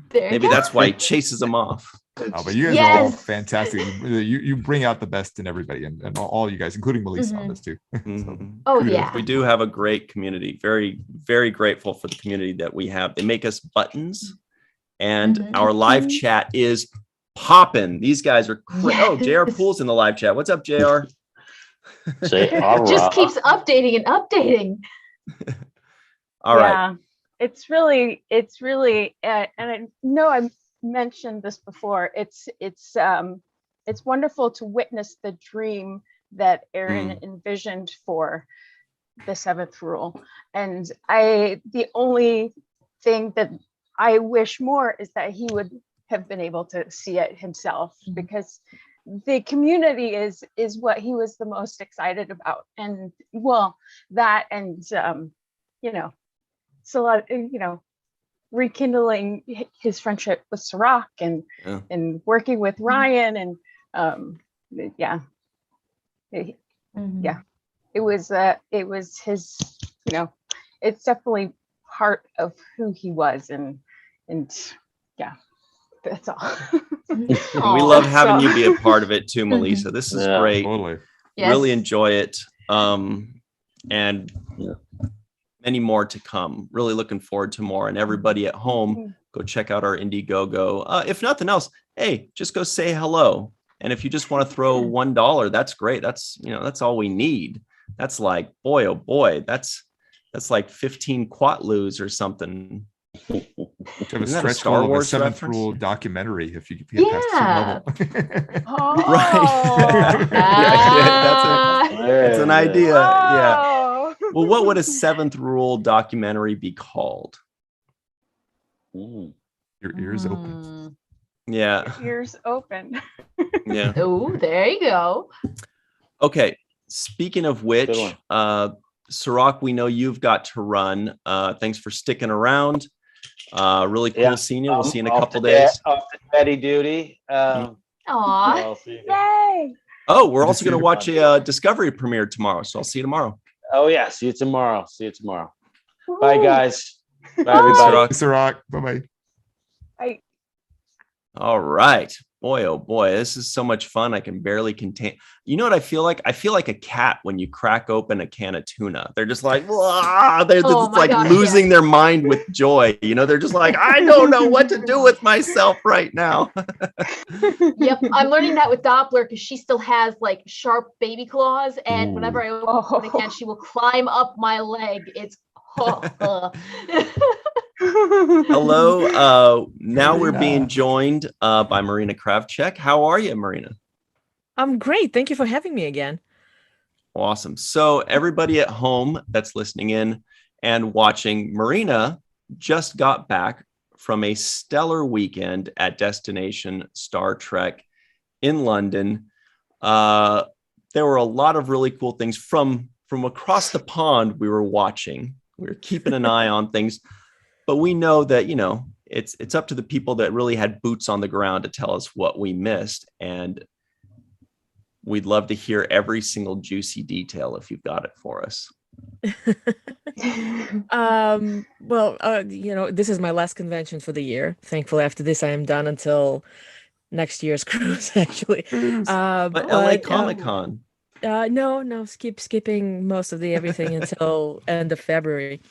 There you maybe go. that's why he chases them off. Oh, but you guys are all Yes. fantastic. You bring out the best in everybody, and all you guys, including Melissa on this too. Mhm. Oh kudos. yeah. We do have a great community. Very, very grateful for the community that we have. They make us buttons, and Mhm. our live chat is popping. These guys are oh, JR Yes. Pool's in the live chat. What's up, JR? Say, all Just right. keeps updating and updating. All right. Yeah, it's really, and I know I've mentioned this before. It's wonderful to witness the dream that Aaron envisioned for the seventh rule. And the only thing that I wish more is that he would have been able to see it himself, because the community is what he was the most excited about. And well, that and it's a lot, rekindling his friendship with Sirach and working with Ryan, and it was his, it's definitely part of who he was, and yeah, that's all. And we love having So- you be a part of it too, Melissa. This is Yeah, great. Totally. Yes. Really enjoy it. And many more to come. Really looking forward to more. And everybody at home, go check out our Indiegogo. If nothing else, hey, just go say hello. And if you just want to throw $1, that's great. That's that's all we need. That's like, boy, oh boy, that's like 15 quatlus or something. To have a Isn't that a stretch Star goal of a Wars seventh reference? rule documentary if you could get past some level. Oh. Right. That's an idea. Yeah. Oh. Well, what would a seventh rule documentary be called? Mm. Your ears open. Yeah. Ears open. Yeah. Oh, there you go. Okay. Speaking of which, Sirach, we know you've got to run. Thanks for sticking around. Really cool seeing you. We'll see you in a couple days. Off to daddy duty. Aw. I'll see you. Yay. Oh, we're Good to also see going to you. watch a Discovery premiere tomorrow. So I'll see you tomorrow. Oh yeah, see you tomorrow. Bye Woo. guys. Bye Thanks, everybody. Sirach. Sirach, bye-bye. I All right. Boy, oh boy, this is so much fun. I can barely contain. You know what I feel like? I feel like a cat when you crack open a can of tuna. They're just like, they're Oh just my like gosh, losing their mind with joy. They're just like, I don't know what to do with myself right now. Yep, I'm learning that with Doppler because she still has like sharp baby claws, and whenever I open a can, she will climb up my leg. It's Hello. Now we're being joined by Marina Kravchuk. How are you, Marina? I'm great. Thank you for having me again. Awesome. So everybody at home that's listening in and watching, Marina just got back from a stellar weekend at Destination Star Trek in London. There were a lot of really cool things from across the pond. We were watching. We were keeping an eye on things, but we know that it's up to the people that really had boots on the ground to tell us what we missed, and we'd love to hear every single juicy detail if you've got it for us. This is my last convention for the year. Thankfully, after this, I am done until next year's cruise, actually. But LA Comic-Con. Skipping most of the everything until end of February.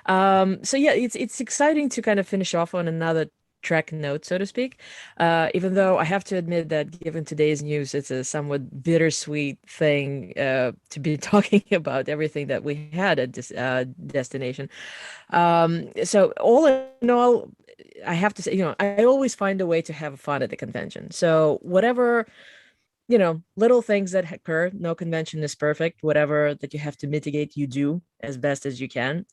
It's exciting to kind of finish off on another Trek note, so to speak. Even though I have to admit that given today's news, it's a somewhat bittersweet thing to be talking about everything that we had at this destination. So all in all, I have to say, I always find a way to have fun at the convention. So whatever, little things that occur, no convention is perfect. Whatever that you have to mitigate, you do as best as you can.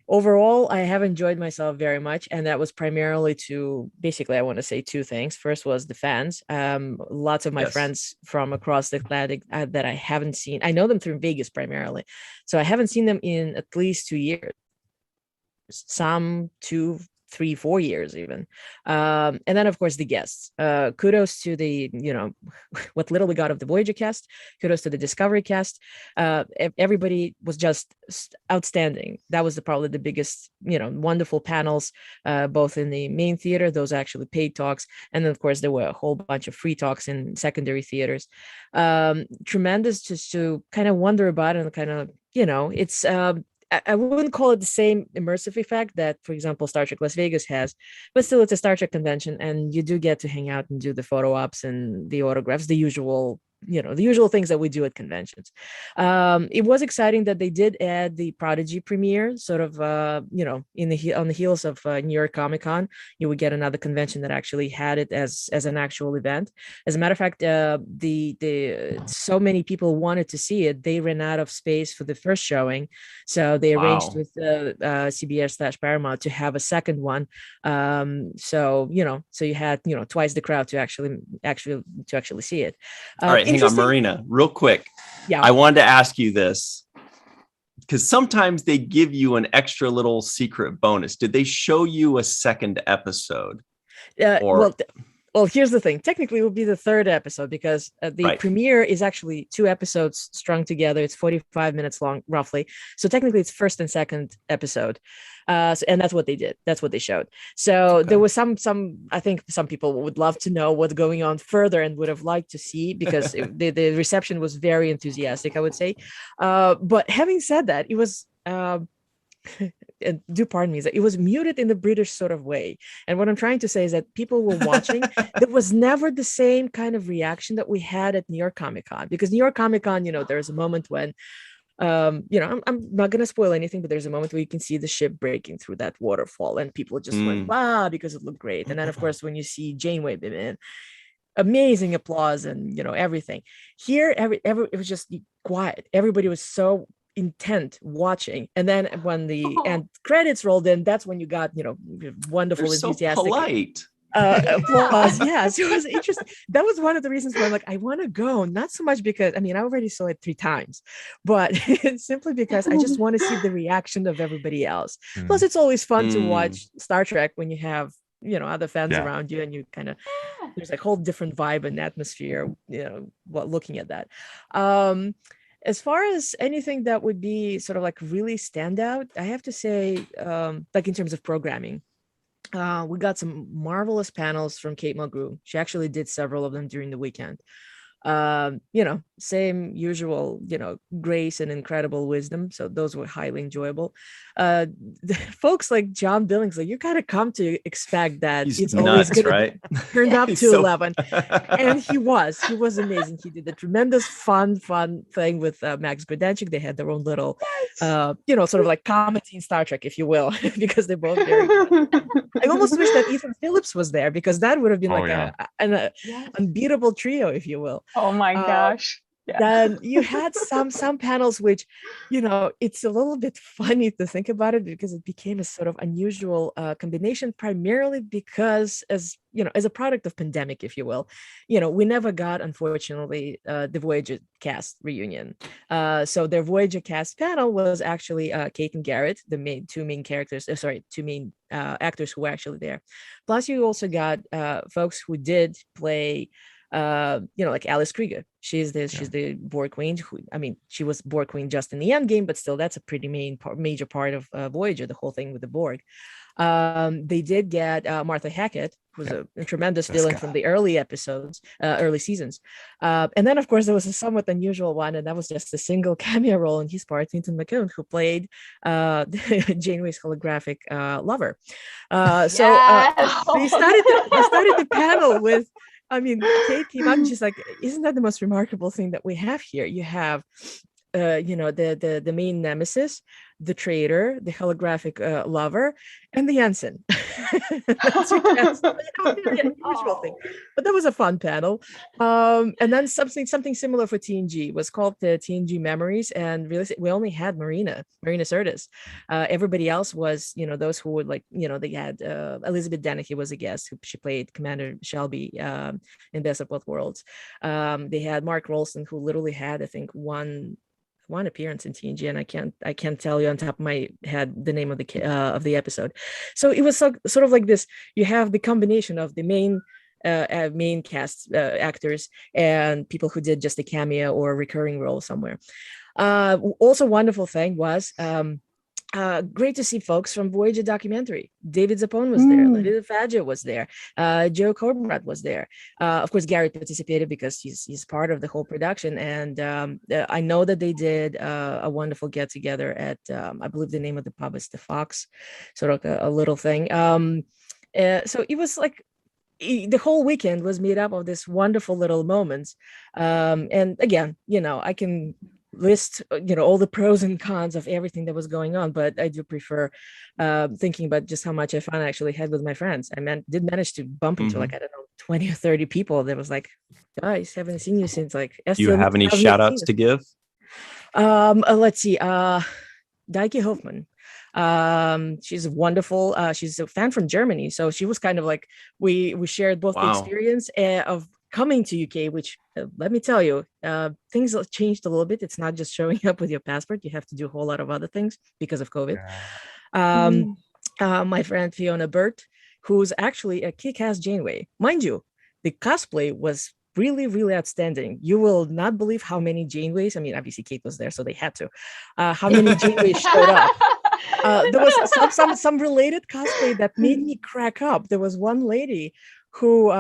overall, I have enjoyed myself very much, and that was primarily to basically, I want to say two things. First was the fans. Lots of my Yes. friends from across the Atlantic that I haven't seen. I know them through Vegas primarily, so I haven't seen them in at least 2 years. Some 2, 3, 4 years even. And then of course the guests. Kudos to the, what little we got of the Voyager cast. Kudos to the Discovery cast. Everybody was just outstanding. That was probably the biggest, wonderful panels, both in the main theater, those actually paid talks, and then of course there were a whole bunch of free talks in secondary theaters. Tremendous just to kind of wonder about it, and kind of, it's I wouldn't call it the same immersive effect that, for example, Star Trek Las Vegas has, but still it's a Star Trek convention, and you do get to hang out and do the photo ops and the autographs, the usual things that we do at conventions. It was exciting that they did add the Prodigy premiere, sort of, on the heels of New York Comic Con. You would get another convention that actually had it as an actual event. As a matter of fact, the so many people wanted to see it, they ran out of space for the first showing, so they arranged with CBS/Paramount to have a second one. So you had twice the crowd to actually see it. All right, hang on, Marina, real quick. Yeah, I wanted to ask you this because sometimes they give you an extra little secret bonus. Did they show you a second episode? Well, here's the thing. Technically, it would be the third episode because the premiere is actually 2 episodes strung together. It's 45 minutes long, roughly. So technically, it's first and second episode. And that's what they did. That's what they showed. So there was some. I think some people would love to know what's going on further and would have liked to see, because the reception was very enthusiastic, I would say. But having said that, it was. And do pardon me, it was muted in the British sort of way. And what I'm trying to say is that people were watching. There was never the same kind of reaction that we had at New York Comic Con, because New York Comic Con, there's a moment when, I'm not going to spoil anything, but there's a moment where you can see the ship breaking through that waterfall, and people just went, wow, because it looked great. And then, of course, when you see Janeway beam in, amazing applause and, everything. Here, it was just quiet. Everybody was so intent watching, and then when the end credits rolled in, that's when you got wonderful, enthusiastic, polite applause. Yes, it was interesting. That was one of the reasons why I'm like, I want to go, not so much because I already saw it 3 times, but simply because I just want to see the reaction of everybody else. Plus, it's always fun to watch Star Trek when you have other fans around you, and you kind of there's a whole different vibe and atmosphere looking at that. As far as anything that would be sort of like really stand out, I have to say, like in terms of programming, we got some marvelous panels from Kate Mulgrew. She actually did several of them during the weekend. Same usual, grace and incredible wisdom. So those were highly enjoyable. Folks like John Billingsley, you kind of come to expect that he's it's nuts, always going right? to turn up to so... 11. And he was amazing. He did a tremendous fun thing with Max Grodachik. They had their own little, sort of like commenting Star Trek, if you will, because they're both very good. I almost wish that Ethan Phillips was there, because that would have been an unbeatable trio, if you will. Oh my gosh. Yeah. Then you had some panels which, it's a little bit funny to think about it, because it became a sort of unusual combination, primarily because as a product of pandemic, if you will, we never got, unfortunately, the Voyager cast reunion. So their Voyager cast panel was actually Kate and Garrett, the two main actors who were actually there. Plus, you also got folks who did play like Alice Krieger. She's the Borg Queen. She was Borg Queen just in the end game, but still, that's a pretty major part of Voyager, the whole thing with the Borg. They did get Martha Hackett, who's a tremendous villain from the early seasons. And then, of course, there was a somewhat unusual one, and that was just a single cameo role in his part, Tintin McCune, who played Janeway's holographic lover. So they started the panel with, Kate came up and she's like, isn't that the most remarkable thing that we have here? You have, the main nemesis, the trader, the holographic lover, and the ensign. That's your cast. Really an unusual thing, but that was a fun panel. And then something similar for TNG was called the TNG Memories, and really we only had Marina Sirtis. Everybody else was, those who would they had Elizabeth Denneke was a guest. She played Commander Shelby in Best of Both Worlds. They had Mark Rolston, who literally had, I think, one appearance in TNG, and I can't tell you on top of my head the name of the episode. So it was sort of like this. You have the combination of the main cast actors and people who did just a cameo or a recurring role somewhere. Also, wonderful thing was great to see folks from Voyager documentary. David Zappone was there. Lydia Fadja was there. Joe Corbett was there. Of course, Gary participated because he's part of the whole production. And I know that they did a wonderful get together at, I believe the name of the pub is the Fox, sort of a little thing. So it was like, the whole weekend was made up of this wonderful little moments. And again, I can list all the pros and cons of everything that was going on, but I do prefer thinking about just how much fun I actually had with my friends. I did manage to bump into 20 or 30 people that was like, guys, haven't seen you since like do you have any shout outs to give? Let's see, Daiki Hoffman. She's wonderful. She's a fan from Germany, so she was kind of like we shared both the experience of coming to UK, which let me tell you, things have changed a little bit. It's not just showing up with your passport. You have to do a whole lot of other things because of COVID. My friend Fiona Burt, who's actually a kick-ass Janeway. Mind you, the cosplay was really, really outstanding. You will not believe how many Janeways, obviously Kate was there, so they had to, how many Janeways showed up. There was some related cosplay that made me crack up. There was one lady who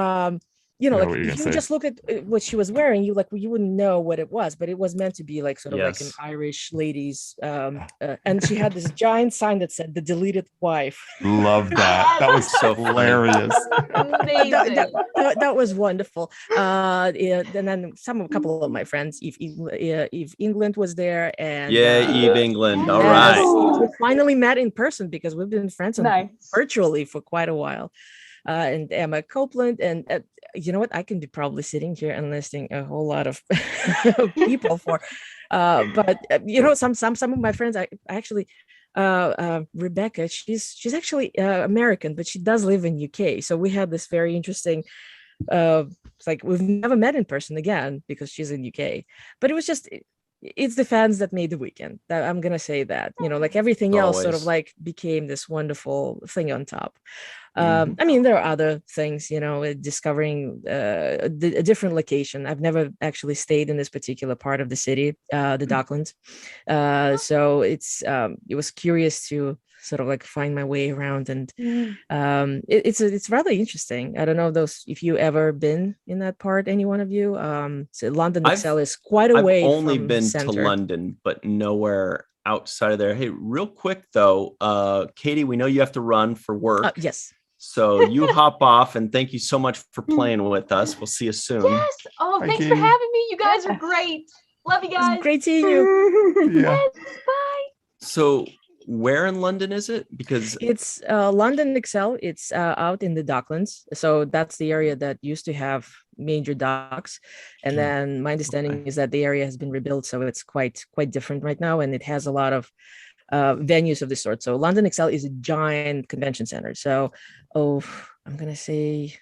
if you just look at what she was wearing, you wouldn't know what it was, but it was meant to be like sort of like an Irish lady's and she had this giant sign that said "The Deleted Wife." Love that. That was so hilarious. Amazing. That was wonderful. And then a couple of my friends, Eve England was there, and Eve England. All right, right. we finally met in person because we've been friends virtually for quite a while. And Emma Copeland, and you know what? I can be probably sitting here and listing a whole lot of people for, but some of my friends. I actually, Rebecca, she's actually American, but she does live in UK. So we had this very interesting. It's like we've never met in person again because she's in UK, but it was just. It's the fans that made the weekend. I'm gonna say that, like everything else sort of like became this wonderful thing on top. There are other things, discovering a different location. I've never actually stayed in this particular part of the city, the Docklands. So it was curious to sort of like find my way around, and it's rather interesting. I don't know if you ever been in that part, any one of you. So London Excel is quite a way. I've only from been center. to London, but nowhere outside of there. Hey, real quick though, Katie, we know you have to run for work. Yes. So you hop off, and thank you so much for playing with us. We'll see you soon. Yes. Oh, thanks for having me. You guys are great. Love you guys. It's great seeing you. Yes. Bye. So where in London is it? Because it's London Excel. It's out in the Docklands. So that's the area that used to have major docks. And then my understanding is that the area has been rebuilt. So it's quite different right now. And it has a lot of venues of this sort. So London Excel is a giant convention center. So, I'm going to say,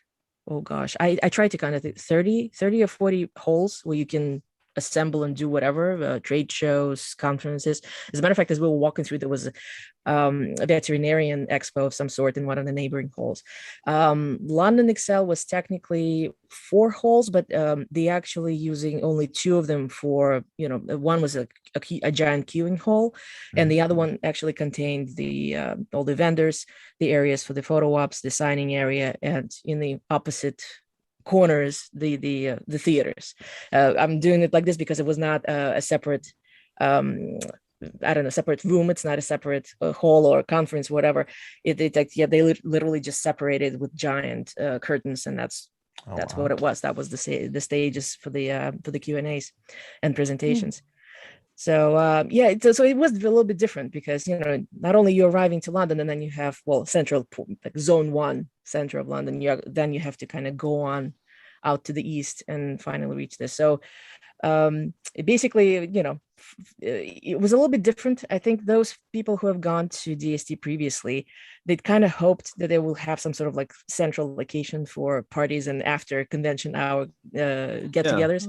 oh gosh, I tried to kind of think 30 or 40 halls where you can assemble and do whatever, trade shows, conferences. As a matter of fact, as we were walking through, there was a veterinarian expo of some sort in one of the neighboring halls. London Excel was technically 4 halls, but they actually using only 2 of them for, one was a giant queuing hall, and the other one actually contained the all the vendors, the areas for the photo ops, the signing area, and in the opposite corners the theaters. I'm doing it like this because it was not a separate separate room. It's not a separate hall or conference, whatever. They literally just separated with giant curtains, and that's what it was. That was the stages for the Q&As and presentations. So so it was a little bit different because not only you're arriving to London and then you have central, like zone 1 center of London, then you have to kind of go on out to the east and finally reach this. So it basically, it was a little bit different. I think those people who have gone to DST previously, they kind of hoped that they will have some sort of like central location for parties and after convention hour get-togethers.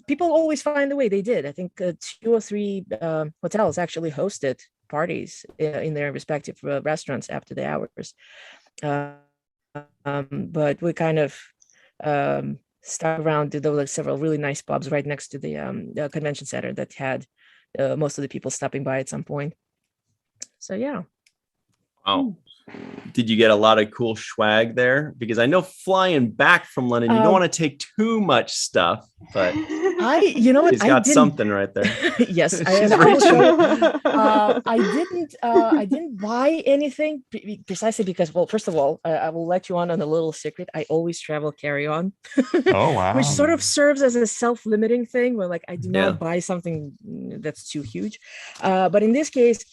People always find a way. They did. I think 2 or 3 hotels actually hosted parties in their respective restaurants after the hours. But we kind of stuck around. There were several really nice pubs right next to the convention center that had most of the people stopping by at some point. So yeah. Wow. Did you get a lot of cool swag there? Because I know flying back from London, you don't want to take too much stuff, but he's got something right there. Yes, I didn't buy anything precisely because, well, first of all, I will let you on a little secret. I always travel carry-on. Oh, wow. Which sort of serves as a self-limiting thing where I do not buy something that's too huge. But in this case,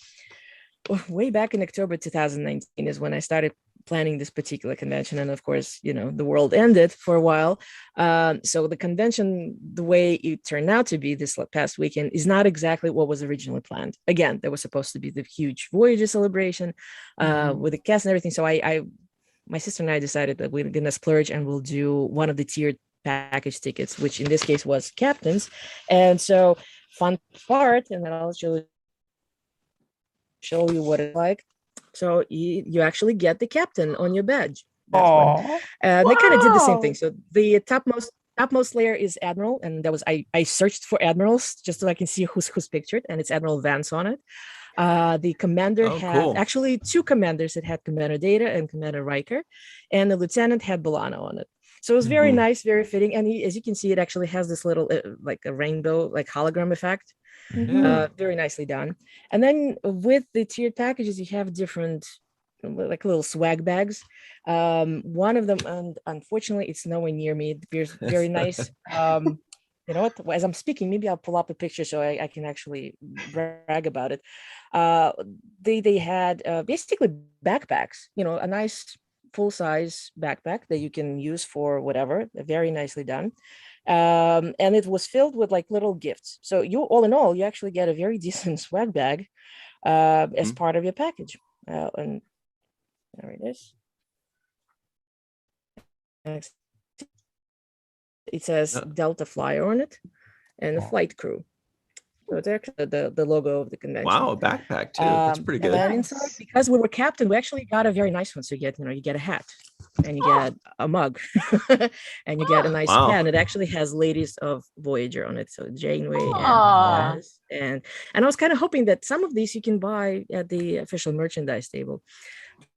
way back in October 2019 is when I started planning this particular convention. And of course, the world ended for a while. So the convention, the way it turned out to be this past weekend is not exactly what was originally planned. Again, there was supposed to be the huge Voyager celebration with the cast and everything. So my sister and I decided that we're going to splurge and we'll do one of the tiered package tickets, which in this case was Captain's. And so fun part, and then I'll show you what it's like. So you actually get the captain on your badge. They kind of did the same thing. So the topmost layer is Admiral, and that was I searched for admirals just so I can see who's pictured, and it's Admiral Vance on it. The commander had actually 2 commanders that had Commander Data and Commander Riker, and the lieutenant had Bolano on it. So it was very nice, very fitting, and as you can see, it actually has this little like a rainbow, like hologram effect. Very nicely done. And then with the tiered packages, you have different like little swag bags. One of them, and unfortunately it's nowhere near me, it appears very nice. You know what, as I'm speaking, maybe I'll pull up a picture so I can actually brag about it. They had basically backpacks, a nice full-size backpack that you can use for whatever, very nicely done. And it was filled with like little gifts. So all in all, you actually get a very decent swag bag as part of your package. And there it is. It says Delta Flyer on it and the flight crew. So it's actually the logo of the convention. Wow, a backpack too. That's pretty good. And inside, because we were captain, we actually got a very nice one. So you get a hat, and you get a mug, and you get a nice pen. It actually has Ladies of Voyager on it, so Janeway and I was kind of hoping that some of these you can buy at the official merchandise table.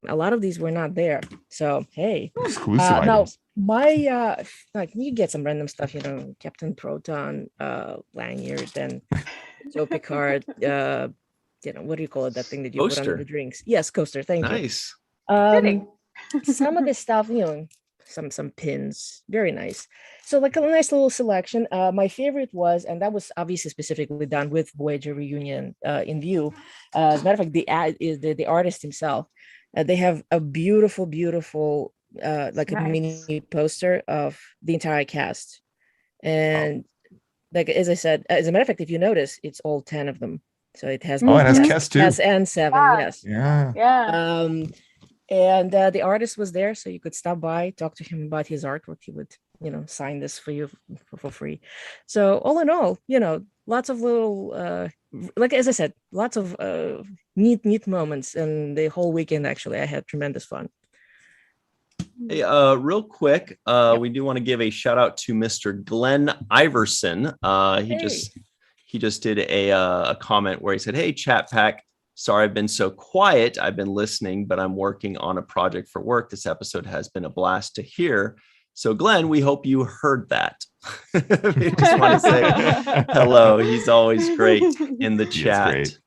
A lot of these were not there, so hey, exclusive items. My you get some random stuff, Captain Proton, lanyard, and Joe Picard, what do you call it? That thing that you put under the drinks? Yes, coaster. Thank you. Nice. Some of this stuff, some pins, very nice. So like a nice little selection. My favorite was, and that was obviously specifically done with Voyager reunion in view. As a matter of fact, the artist himself. They have a beautiful like a mini poster of the entire cast, and like as I said, as a matter of fact, if you notice, it's all 10 of them. So it has it has cast too. And 7, yes. Yeah. And the artist was there, so you could stop by, talk to him about his artwork. He would, sign this for you for free. So all in all, lots of little, like as I said, lots of neat moments. And the whole weekend, actually, I had tremendous fun. Hey, real quick, we do want to give a shout out to Mr. Glenn Iverson. He just did a comment where he said, "Hey, Chat Pack. Sorry, I've been so quiet. I've been listening, but I'm working on a project for work. This episode has been a blast to hear." So, Glenn, we hope you heard that. We just want to say hello. He's always great in the chat.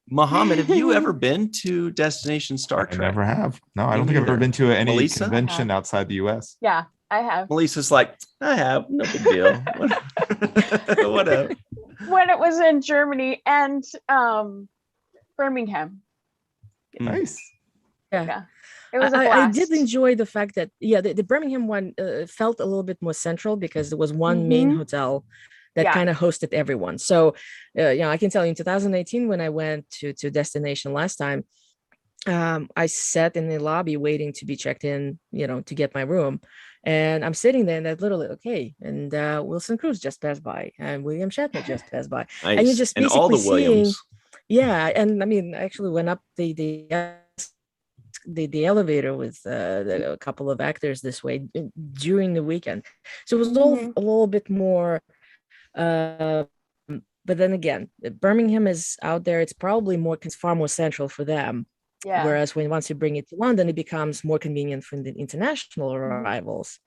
Mohammed, have you ever been to Destination Star Trek? I never have. No, I don't think I've ever been to any Melissa? convention outside the US. Yeah, I have. Melissa's like, I have, no big deal. Whatever. when it was in Germany and Birmingham. Nice. Yeah. It was a I blast. did enjoy the fact that the Birmingham one felt a little bit more central because there was one main hotel that kind of hosted everyone. So, I can tell you in 2018 when I went to destination last time, I sat in the lobby waiting to be checked in, to get my room. And I'm sitting there and that literally, okay. And Wilson Cruz just passed by and William Shatner just passed by. Nice. And you're just and basically all the seeing, Williams. yeah. And I mean, I actually went up the elevator with a couple of actors this way during the weekend. So it was all a little bit more, but then again, Birmingham is out there. It's probably far more central for them. Yeah. Whereas once you bring it to London, it becomes more convenient for the international arrivals.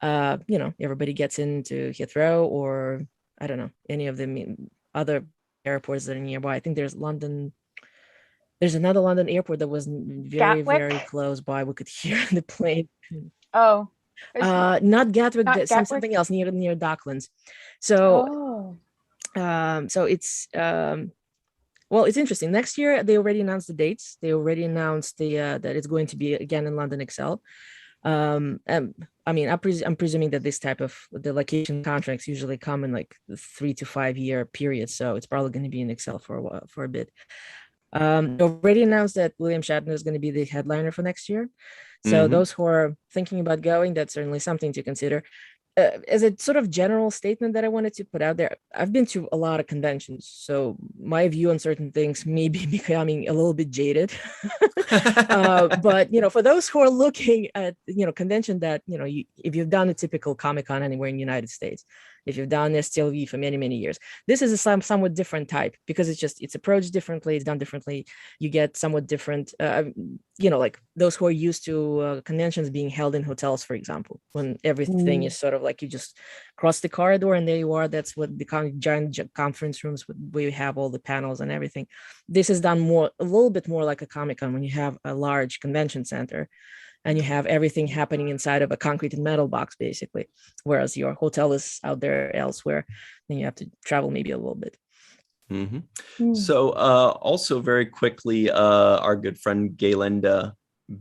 Everybody gets into Heathrow or I don't know, any of the other airports that are nearby. I think there's another London airport that was very, Gatwick? very close by. We could hear the plane. Oh. Not Gatwick, Not Gatwick? something else near Docklands. So, so it's well, it's interesting. Next year they already announced the dates. They already announced that it's going to be again in London Excel. And I mean, I'm presuming that this type of the location contracts usually come in like 3 to 5 year periods. So it's probably going to be in Excel for a bit. They already announced that William Shatner is going to be the headliner for next year. So those who are thinking about going, that's certainly something to consider. As a sort of general statement that I wanted to put out there, I've been to a lot of conventions, so my view on certain things may be becoming a little bit jaded. But for those who are looking at convention that if you've done a typical Comic-Con anywhere in the United States, if you've done STLV for many, many years, this is a somewhat different type because it's approached differently, it's done differently. You get somewhat different, like those who are used to conventions being held in hotels, for example, when everything is sort of like you just cross the corridor and there you are. That's what the giant conference rooms where you have all the panels and everything. This is done a little bit more like a Comic-Con when you have a large convention center and you have everything happening inside of a concrete and metal box, basically, whereas your hotel is out there elsewhere. Then you have to travel maybe a little bit. So also very quickly, our good friend Gaylenda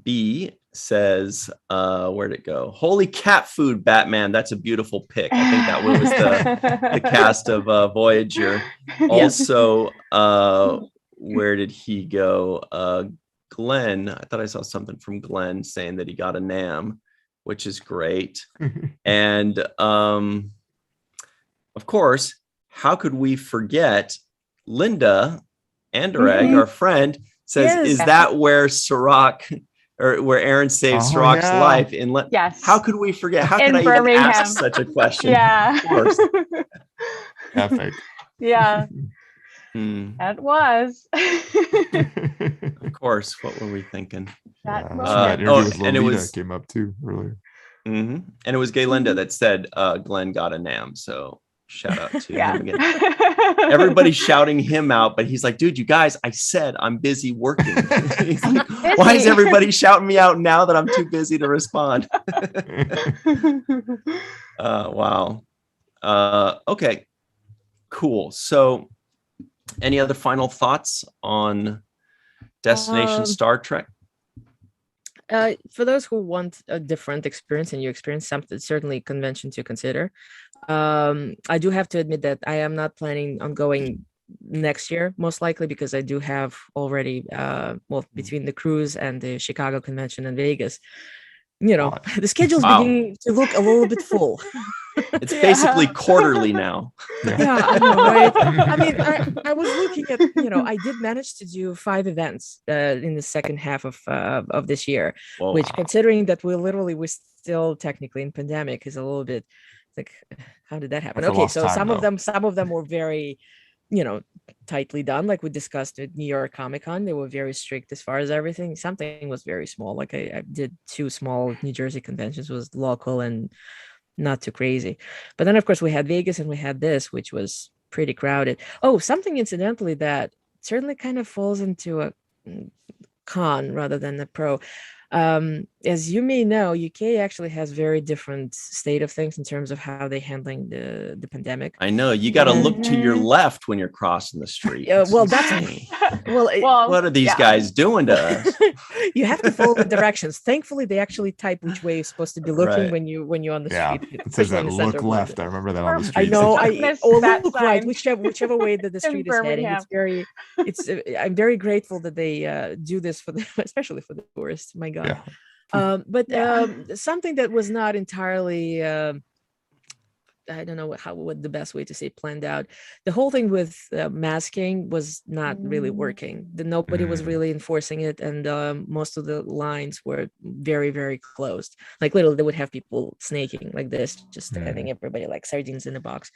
B says, where'd it go? Holy cat food, Batman. That's a beautiful pick. I think that was the cast of Voyager. Also, where did he go? Glenn, I thought I saw something from Glenn saying that he got a NAM, which is great. And of course, how could we forget Linda Anderegg, our friend, says, is that where Sirach or where Aaron saved Sirach's life in Yes. How could we forget? How could I Birmingham. even ask such a question? Yeah. Of course. Epic. Yeah. That was. Of course. What were we thinking? That and it was came up too earlier. And it was Gaylenda that said Glenn got a NAM. So shout out to him again. Everybody's shouting him out, but he's like, dude, you guys, I said I'm busy working. He's like, why is everybody shouting me out now that I'm too busy to respond? Wow. Okay, cool. So any other final thoughts on Destination Star Trek? For those who want a different experience and you experience something, certainly convention to consider. I do have to admit that I am not planning on going next year, most likely because I do have already, between the cruise and the Chicago convention and Vegas, the schedule's beginning to look a little bit full. It's basically quarterly now. Yeah, I know, right? I mean, I was looking at, I did manage to do 5 events in the second half of this year, which considering that we're still technically in pandemic is a little bit like, how did that happen? That's okay, so time, some of them were very, tightly done. Like we discussed at New York Comic-Con, they were very strict as far as everything. Something was very small. Like I did 2 small New Jersey conventions, was local and not too crazy. But then of course we had Vegas and we had this, which was pretty crowded. Oh, something incidentally that certainly kind of falls into a con rather than a pro. As you may know, UK actually has very different state of things in terms of how they're handling the pandemic. I know you got to And- look to your left when you're crossing the street. well, that's insane. well, What are these guys doing to us? you have to follow the directions. Thankfully, they actually type which way you're supposed to be looking Right. when you're on the Yeah, street. it says especially in that the center look of left. London. I remember that on the I street. know. Missed Or that look right, sign. whichever way that the In street is heading. Birmingham. It's very. It's. I'm very grateful that they do this for the, especially for the tourists. My God. Yeah. But Yeah. something that was not entirely. I don't know what the best way to say planned out. The whole thing with masking was not really working. Nobody was really enforcing it, and most of the lines were very, very closed. Like literally, they would have people snaking like this, just having everybody like sardines in a box.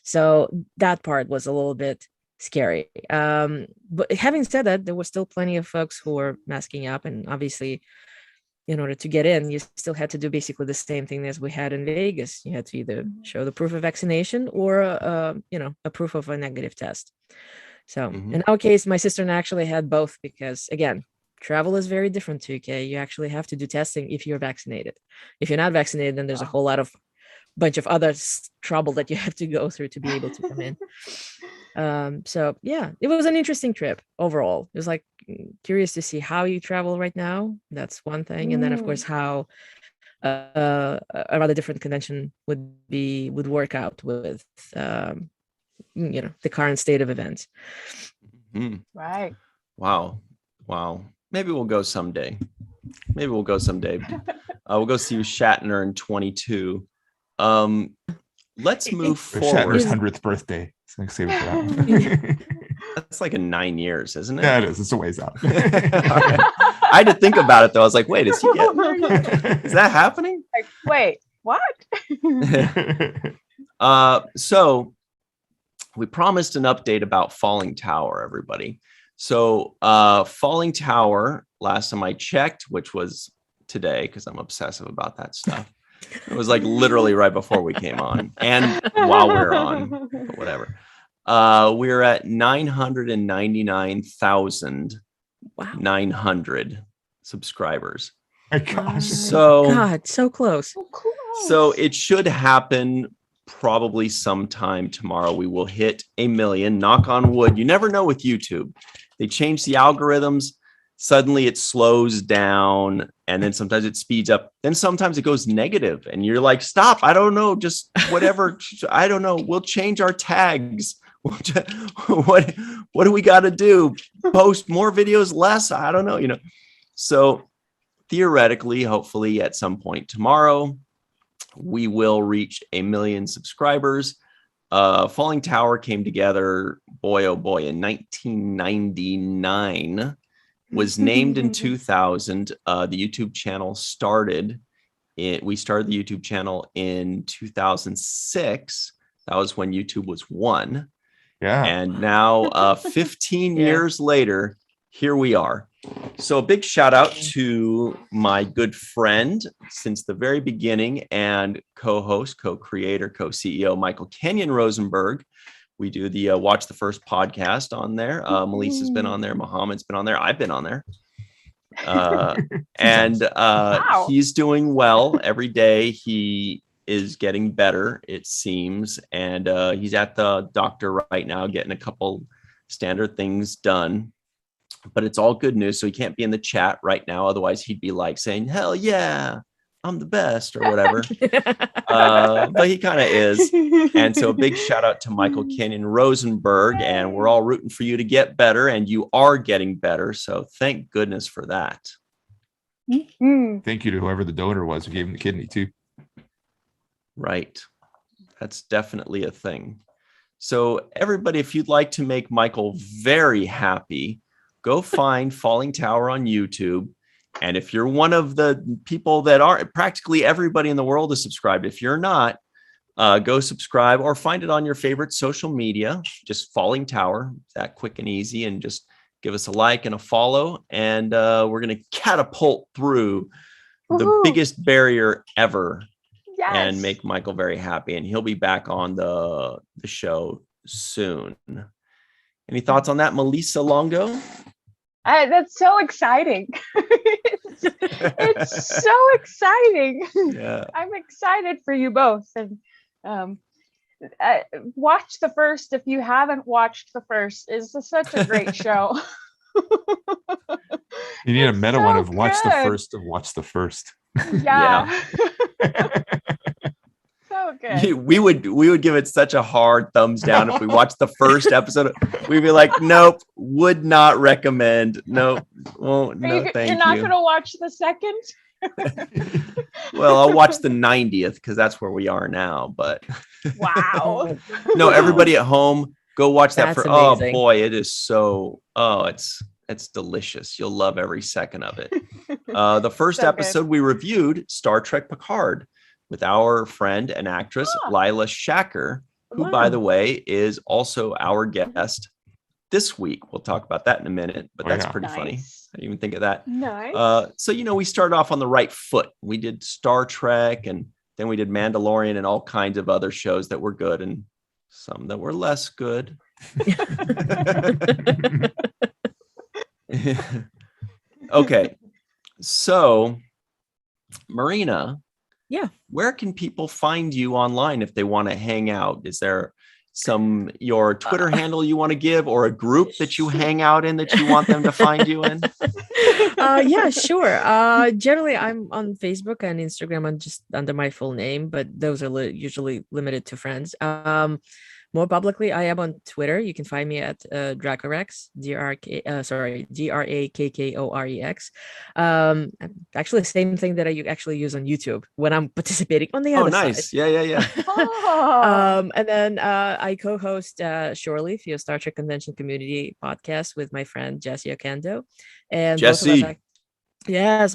So that part was a little bit scary. But having said that, there were still plenty of folks who were masking up, and obviously, in order to get in, you still had to do basically the same thing as we had in Vegas. You had to either show the proof of vaccination or, a proof of a negative test. So in our case, my sister and I actually had both because, again, travel is very different to UK. You actually have to do testing if you're vaccinated. If you're not vaccinated, then there's a whole lot of bunch of other trouble that you have to go through to be able to come in. So yeah, it was an interesting trip overall. It was like curious to see how you travel right now. That's one thing, and then of course how a rather different convention would work out with the current state of events. Right. Wow. Maybe we'll go someday. We'll go see Shatner in 22. Let's move forward. Shatner's 100th birthday. So save it for that one. That's like in 9 years, isn't it? Yeah, it is. It's a ways out. Right. I had to think about it though. I was like, wait, is that happening? Like, wait, what? So we promised an update about Falling Tower, everybody. So Falling Tower, last time I checked, which was today, because I'm obsessive about that stuff. It was like literally right before we came on and while we're on, but whatever. We're at 999,900 subscribers. My gosh. So God, so close. So it should happen probably sometime tomorrow. We will hit 1 million. Knock on wood. You never know with YouTube. They change the algorithms. Suddenly it slows down, and then sometimes it speeds up. Then sometimes it goes negative, and you're like, stop. I don't know. Just whatever. I don't know. We'll change our tags. What do we got to do? Post more videos, less? I don't know. So theoretically, hopefully at some point tomorrow, we will reach 1 million subscribers. Falling Tower came together, boy, oh boy, in 1999. Was named in 2000. The YouTube channel started. We started the YouTube channel in 2006. That was when YouTube was 1. Yeah. And now 15 years later, here we are. So a big shout out to my good friend since the very beginning and co-host, co-creator, co-CEO, Michael Kenyon Rosenberg. We do the Watch the First podcast on there. Melissa's been on there. Mohammed's been on there. I've been on there. Wow. He's doing well every day. He is getting better, it seems. And he's at the doctor right now getting a couple standard things done. But it's all good news. So he can't be in the chat right now. Otherwise, he'd be like saying, hell yeah, I'm the best or whatever. But he kind of is. And so a big shout out to Michael Kenyon Rosenberg. And we're all rooting for you to get better. And you are getting better. So thank goodness for that. Thank you to whoever the donor was who gave him the kidney too. Right. That's definitely a thing. So everybody, if you'd like to make Michael very happy, go find Falling Tower on YouTube. And if you're one of the people that are, practically everybody in the world is subscribed. If you're not, go subscribe or find it on your favorite social media. Just Falling Tower, that quick and easy, and just give us a like and a follow. And we're going to catapult through the biggest barrier ever. Yes. And make Michael very happy. And he'll be back on the show soon. Any thoughts on that, Melissa Longo? That's so exciting. It's so exciting. Yeah. I'm excited for you both. And watch the first if you haven't watched the first. It's such a great show. You need a It's meta so one of watch the good. first of watch the first. Yeah. So good. We would give it such a hard thumbs down if we watched the first episode. We'd be like, nope, would not recommend. Nope, won't. No, thank You're not you. gonna watch the second? Well, I'll watch the 90th because that's where we are now. But Wow. no, everybody at home, go watch that. That's For oh amazing. boy, it is so. Oh, it's delicious. You'll love every second of it. The first So good. episode we reviewed Star Trek Picard with our friend and actress Lila Shacker, who, by Wow. the way, is also our guest this week. We'll talk about that in a minute, but Oh, that's yeah. pretty funny. Nice. I didn't even think of that. Nice. So, we started off on the right foot. We did Star Trek, and then we did Mandalorian and all kinds of other shows that were good and some that were less good. Okay. So, Marina. Yeah. Where can people find you online if they want to hang out? Is there your Twitter handle you want to give, or a group that you hang out in that you want them to find you in? Yeah, sure. Generally, I'm on Facebook and Instagram. I'm just under my full name, but those are usually limited to friends. More publicly, I am on Twitter. You can find me at Dracorex, Drakkkorex. Actually, the same thing that I actually use on YouTube when I'm participating on the Oh, other nice. side. Yeah. Oh. And then I co-host Shoreleaf, your Star Trek Convention Community podcast with my friend Jesse Okando. And Jesse.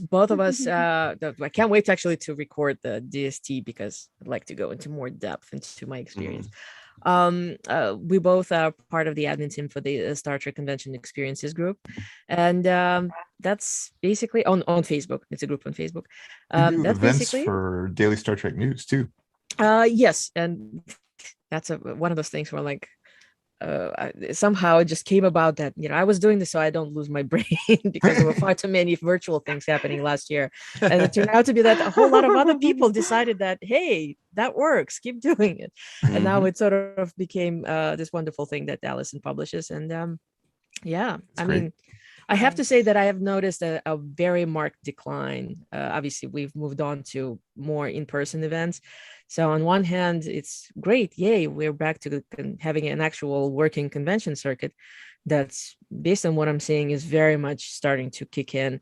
both of us. I can't wait actually to record the DST because I'd like to go into more depth into my experience. We both are part of the admin team for the Star Trek Convention Experiences group, and that's basically on Facebook. It's a group on Facebook. You do That's events basically for Daily Star Trek News too. yes, and that's one of those things where somehow it just came about that I was doing this so I don't lose my brain because there were far too many virtual things happening last year, and it turned out to be that a whole lot of other people decided that, hey, that works, keep doing it. And now it sort of became this wonderful thing that Allison publishes. And I mean, I have to say that I have noticed a very marked decline. Obviously, we've moved on to more in-person events. So on one hand, it's great. Yay, we're back to having an actual working convention circuit that's, based on what I'm seeing, is very much starting to kick in.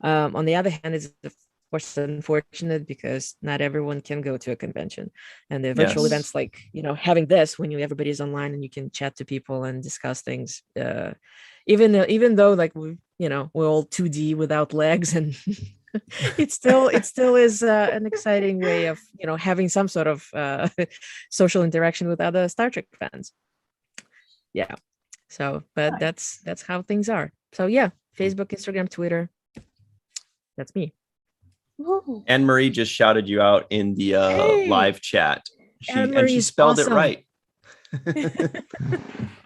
On the other hand, it's of course unfortunate because not everyone can go to a convention. And the virtual events like, having this when everybody's online and you can chat to people and discuss things, even though like we're all 2D without legs, and it still is an exciting way of having some sort of social interaction with other Star Trek fans. Yeah. So, but that's how things are. So yeah, Facebook, Instagram, Twitter. That's me. Anne Marie just shouted you out in the live chat. And she spelled it right.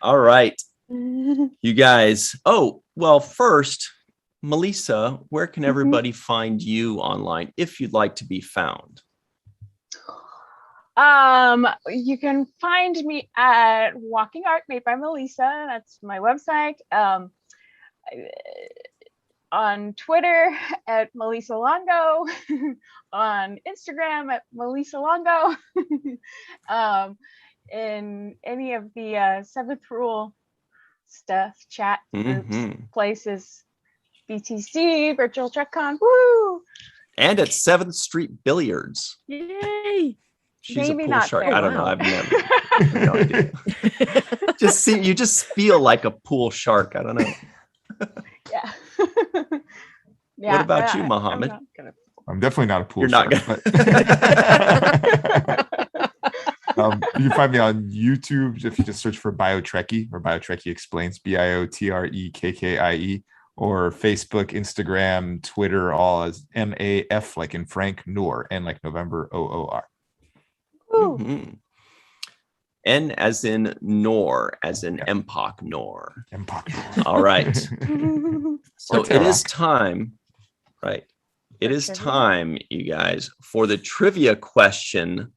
All right. You guys. Oh, well, first, Melissa, where can everybody find you online if you'd like to be found? You can find me at Walking Art Made by Melissa. That's my website. On Twitter at Melissa Longo, on Instagram at Melissa Longo, in any of the Seventh Rule stuff, chat groups, places, BTC, Virtual TrekCon, woo! And at 7th Street Billiards. Yay! She's Maybe a pool not shark. there. I don't know. I've never. No idea. You just feel like a pool shark. I don't know. Yeah. What about you, Mohammed? I'm definitely not a pool You're not shark. You can find me on YouTube if you just search for BioTrekkie or BioTrekkie Explains, BioTrekkie, or Facebook, Instagram, Twitter, all as MAF, like in Frank Noor, and like November OOR. N as in Nor, as in Empok Nor. Empok Nor. All right. So it is time, right? It is trivia? time, you guys, for the trivia question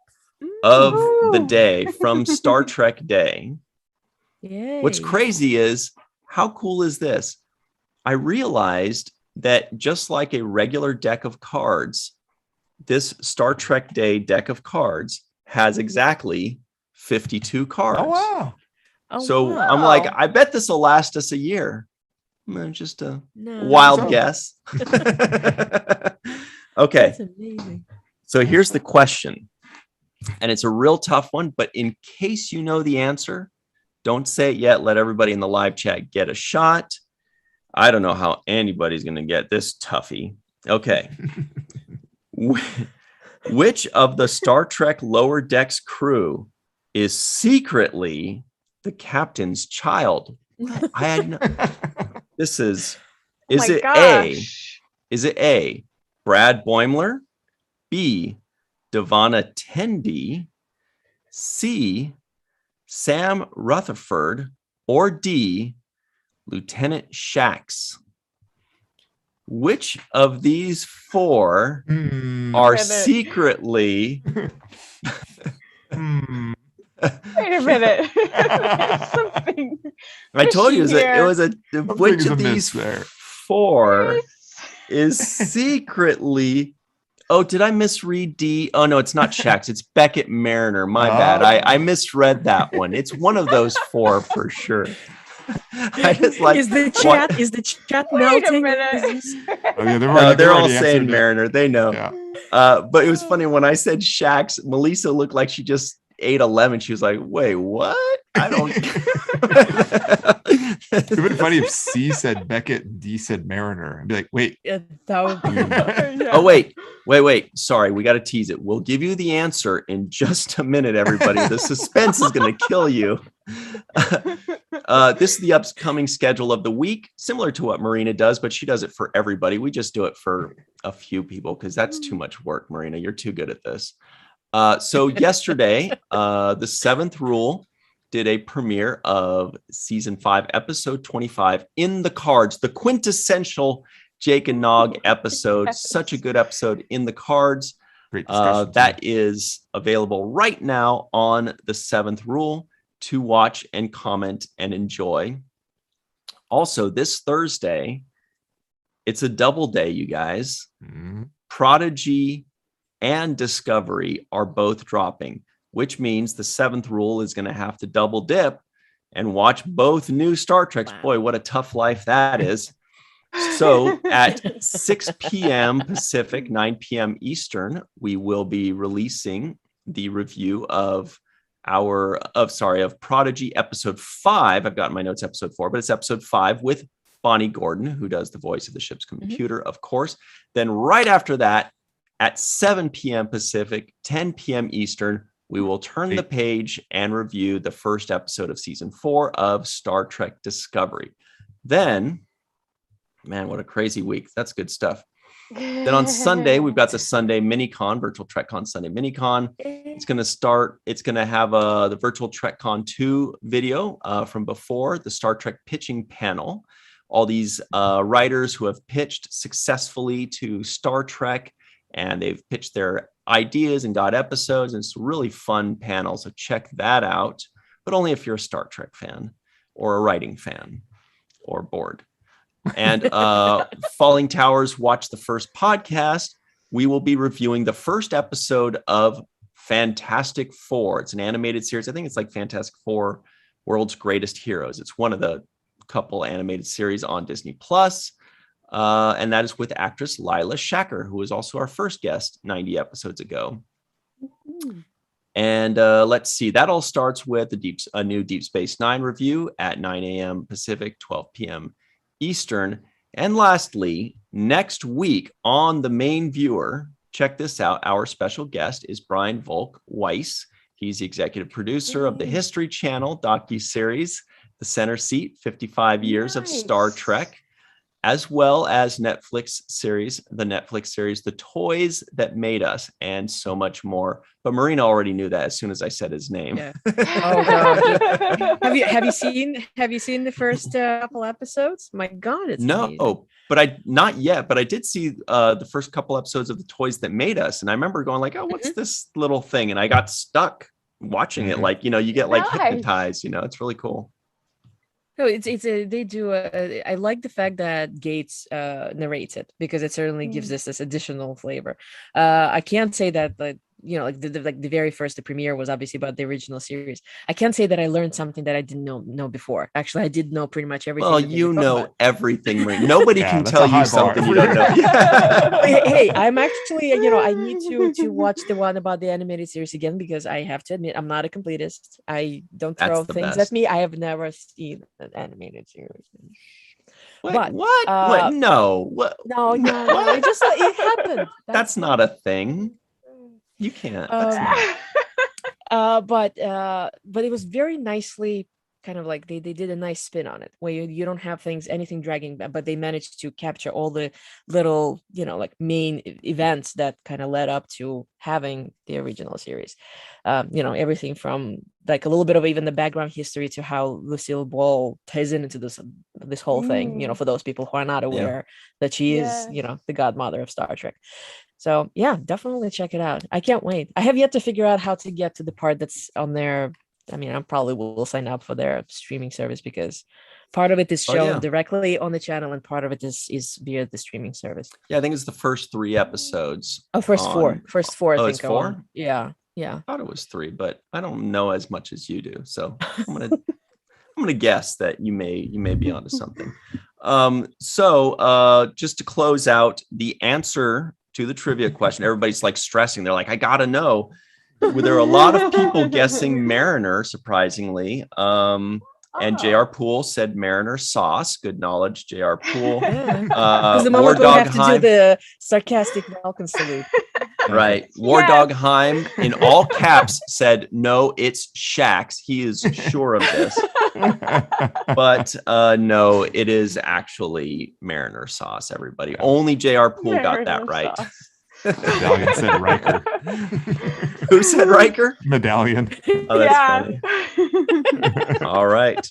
of the day from Star Trek Day. Yay. What's crazy is, how cool is this? I realized that just like a regular deck of cards, this Star Trek Day deck of cards has exactly 52 cards. Oh wow! Oh, So wow. I'm like, I bet this will last us a year. Just a No. wild So. guess. Okay, That's amazing. so here's the question. And it's a real tough one, but in case you know the answer, don't say it yet. Let everybody in the live chat get a shot. I don't know how anybody's going to get this toughie. Okay. Which of the Star Trek Lower Decks crew is secretly the captain's child? I had no. This is Oh my it gosh. Is it A, Brad Boimler, B, Devana Tendi, C, Sam Rutherford, or D, Lieutenant Shax? Which of these four are Minute. secretly Wait a minute. There's something. I told you fishy it was a which Something's of amiss these there. four is secretly. Oh, did I misread D? Oh no, it's not Shax. It's Beckett Mariner. My bad. I misread that one. It's one of those four for sure. I just like is the what- chat Wait a melting? minute. Oh, yeah, No, they're all already saying answered it. Mariner. They know. Yeah. But it was funny when I said Shax, Melissa looked like she just ate a lemon. She was like, wait, what? I don't. It would have been funny if C said Beckett and D said Mariner. I'd be like, wait. Yeah, that would be Yeah. Oh, wait. Sorry, we got to tease it. We'll give you the answer in just a minute, everybody. The suspense is going to kill you. This is the upcoming schedule of the week, similar to what Marina does, but she does it for everybody. We just do it for a few people because that's too much work, Marina. You're too good at this. So yesterday, the Seventh Rule did a premiere of season 5, episode 25, In the Cards, the quintessential Jake and Nog episode. Yes. Such a good episode, In the Cards. Great discussion. That is available right now on the Seventh Rule to watch and comment and enjoy. Also, this Thursday, it's a double day, you guys. Mhm. Prodigy and Discovery are both dropping, which means the Seventh Rule is going to have to double dip and watch both new Star Treks. Wow. Boy, what a tough life that is. So at 6 p.m. Pacific, 9 p.m. Eastern, we will be releasing the review of Prodigy episode 5. I've got in my notes episode 4, but it's episode 5 with Bonnie Gordon, who does the voice of the ship's computer, of course. Then right after that, at 7 p.m. Pacific, 10 p.m. Eastern, we will turn the page and review the first episode of season 4 of Star Trek Discovery. Then, man, what a crazy week. That's good stuff. Then on Sunday, we've got the Sunday Minicon, Virtual TrekCon Sunday Minicon. It's going to start. It's going to have the Virtual TrekCon 2 video from before, the Star Trek pitching panel. All these writers who have pitched successfully to Star Trek, and they've pitched their ideas and got episodes. And it's a really fun panel. So check that out, but only if you're a Star Trek fan or a writing fan or bored. And Falling Towers, Watch the First podcast. We will be reviewing the first episode of Fantastic Four. It's an animated series. I think it's like Fantastic Four, World's Greatest Heroes. It's one of the couple animated series on Disney Plus. And that is with actress Lila Shacker, who was also our first guest 90 episodes ago. And let's see, that all starts with a new Deep Space Nine review at 9 a.m. Pacific, 12 p.m. Eastern. And lastly, next week on the main viewer, check this out. Our special guest is Brian Volk Weiss. He's the executive producer of the History Channel docuseries, The Center Seat, 55 Years of Star Nice. Trek. as well as the Netflix series, The Toys That Made Us, and so much more. But Marina already knew that as soon as I said his name. Yeah. Oh God. Have you seen the first couple episodes? My God, it's amazing. No, but not yet, but I did see the first couple episodes of The Toys That Made Us, and I remember going like, oh, what's this little thing? And I got stuck watching it. Like, you get like Nice. hypnotized, it's really cool. No, they do. I like the fact that Gates narrates it, because it certainly gives this additional flavor. I can't say that the very first, the premiere was obviously about the original series. I can't say that I learned something that I didn't know before. Actually, I did know pretty much everything. Well, you know everything, Marina. Nobody can that's tell a high you something bar. you don't know. Hey, I'm actually, I need to watch the one about the animated series again, because I have to admit, I'm not a completist. I don't That's throw the things best. at me. I have never seen an animated series. What? But, What? No. What? No. It happened. That's not a thing. You can't. That's not. But it was very nicely kind of like they did a nice spin on it, where you don't have anything dragging back, but they managed to capture all the little like main events that kind of led up to having the original series. Everything from like a little bit of even the background history to how Lucille Ball ties into this whole thing, for those people who are not aware that she is the godmother of Star Trek. So yeah, definitely check it out. I can't wait. I have yet to figure out how to get to the part that's on their, I mean, I probably will sign up for their streaming service, because part of it is shown directly on the channel and part of it is via the streaming service. Yeah, I think it's the first 3 episodes. First four. I think. It's 4? Yeah. I thought it was 3, but I don't know as much as you do. So I'm gonna guess that you may be onto something. So just to close out the answer to the trivia question, everybody's like stressing. They're like, I gotta know. There are a lot of people guessing Mariner, surprisingly. And J.R. Poole said Mariner sauce. Good knowledge, J.R. Poole. Because the moment we have to do the sarcastic welcome salute. Right. War Dog Heim, in all caps, said, no, it's Shax. He is sure of this. But no, it is actually Mariner sauce, everybody. Only J.R. Poole got that right. Medallion said Riker. Who said Riker? Medallion. Oh, that's funny. All right.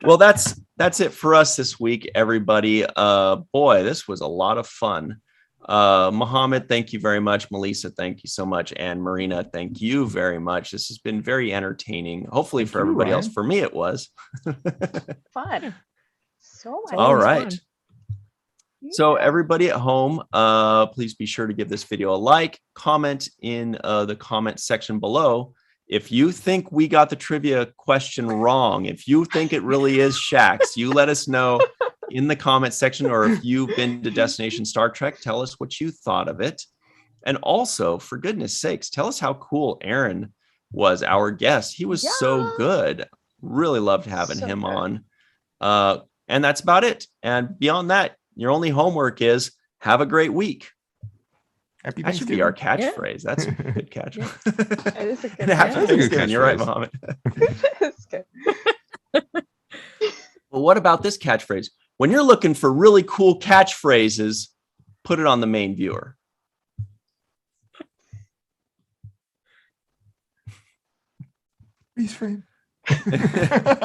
Well, that's it for us this week, everybody. Boy, this was a lot of fun. Mohammed, thank you very much. Melissa, thank you so much. And Marina, thank you very much. This has been very entertaining. Hopefully for everybody else. For me, it was. Fun. So much. All right. Fun. So everybody at home, please be sure to give this video a like, comment in the comment section below. If you think we got the trivia question wrong, if you think it really is Shax, you let us know in the comment section, or if you've been to Destination Star Trek, tell us what you thought of it. And also, for goodness sakes, tell us how cool Aaron was, our guest. He was so good. Really loved having him on. And that's about it. And beyond that, your only homework is have a great week. That should be our catchphrase. Yeah. That's a good catch. That is a good Happy Thanksgiving. You're right, Mohammed. That's good. Well, what about this catchphrase? When you're looking for really cool catchphrases, put it on the main viewer. Freeze frame.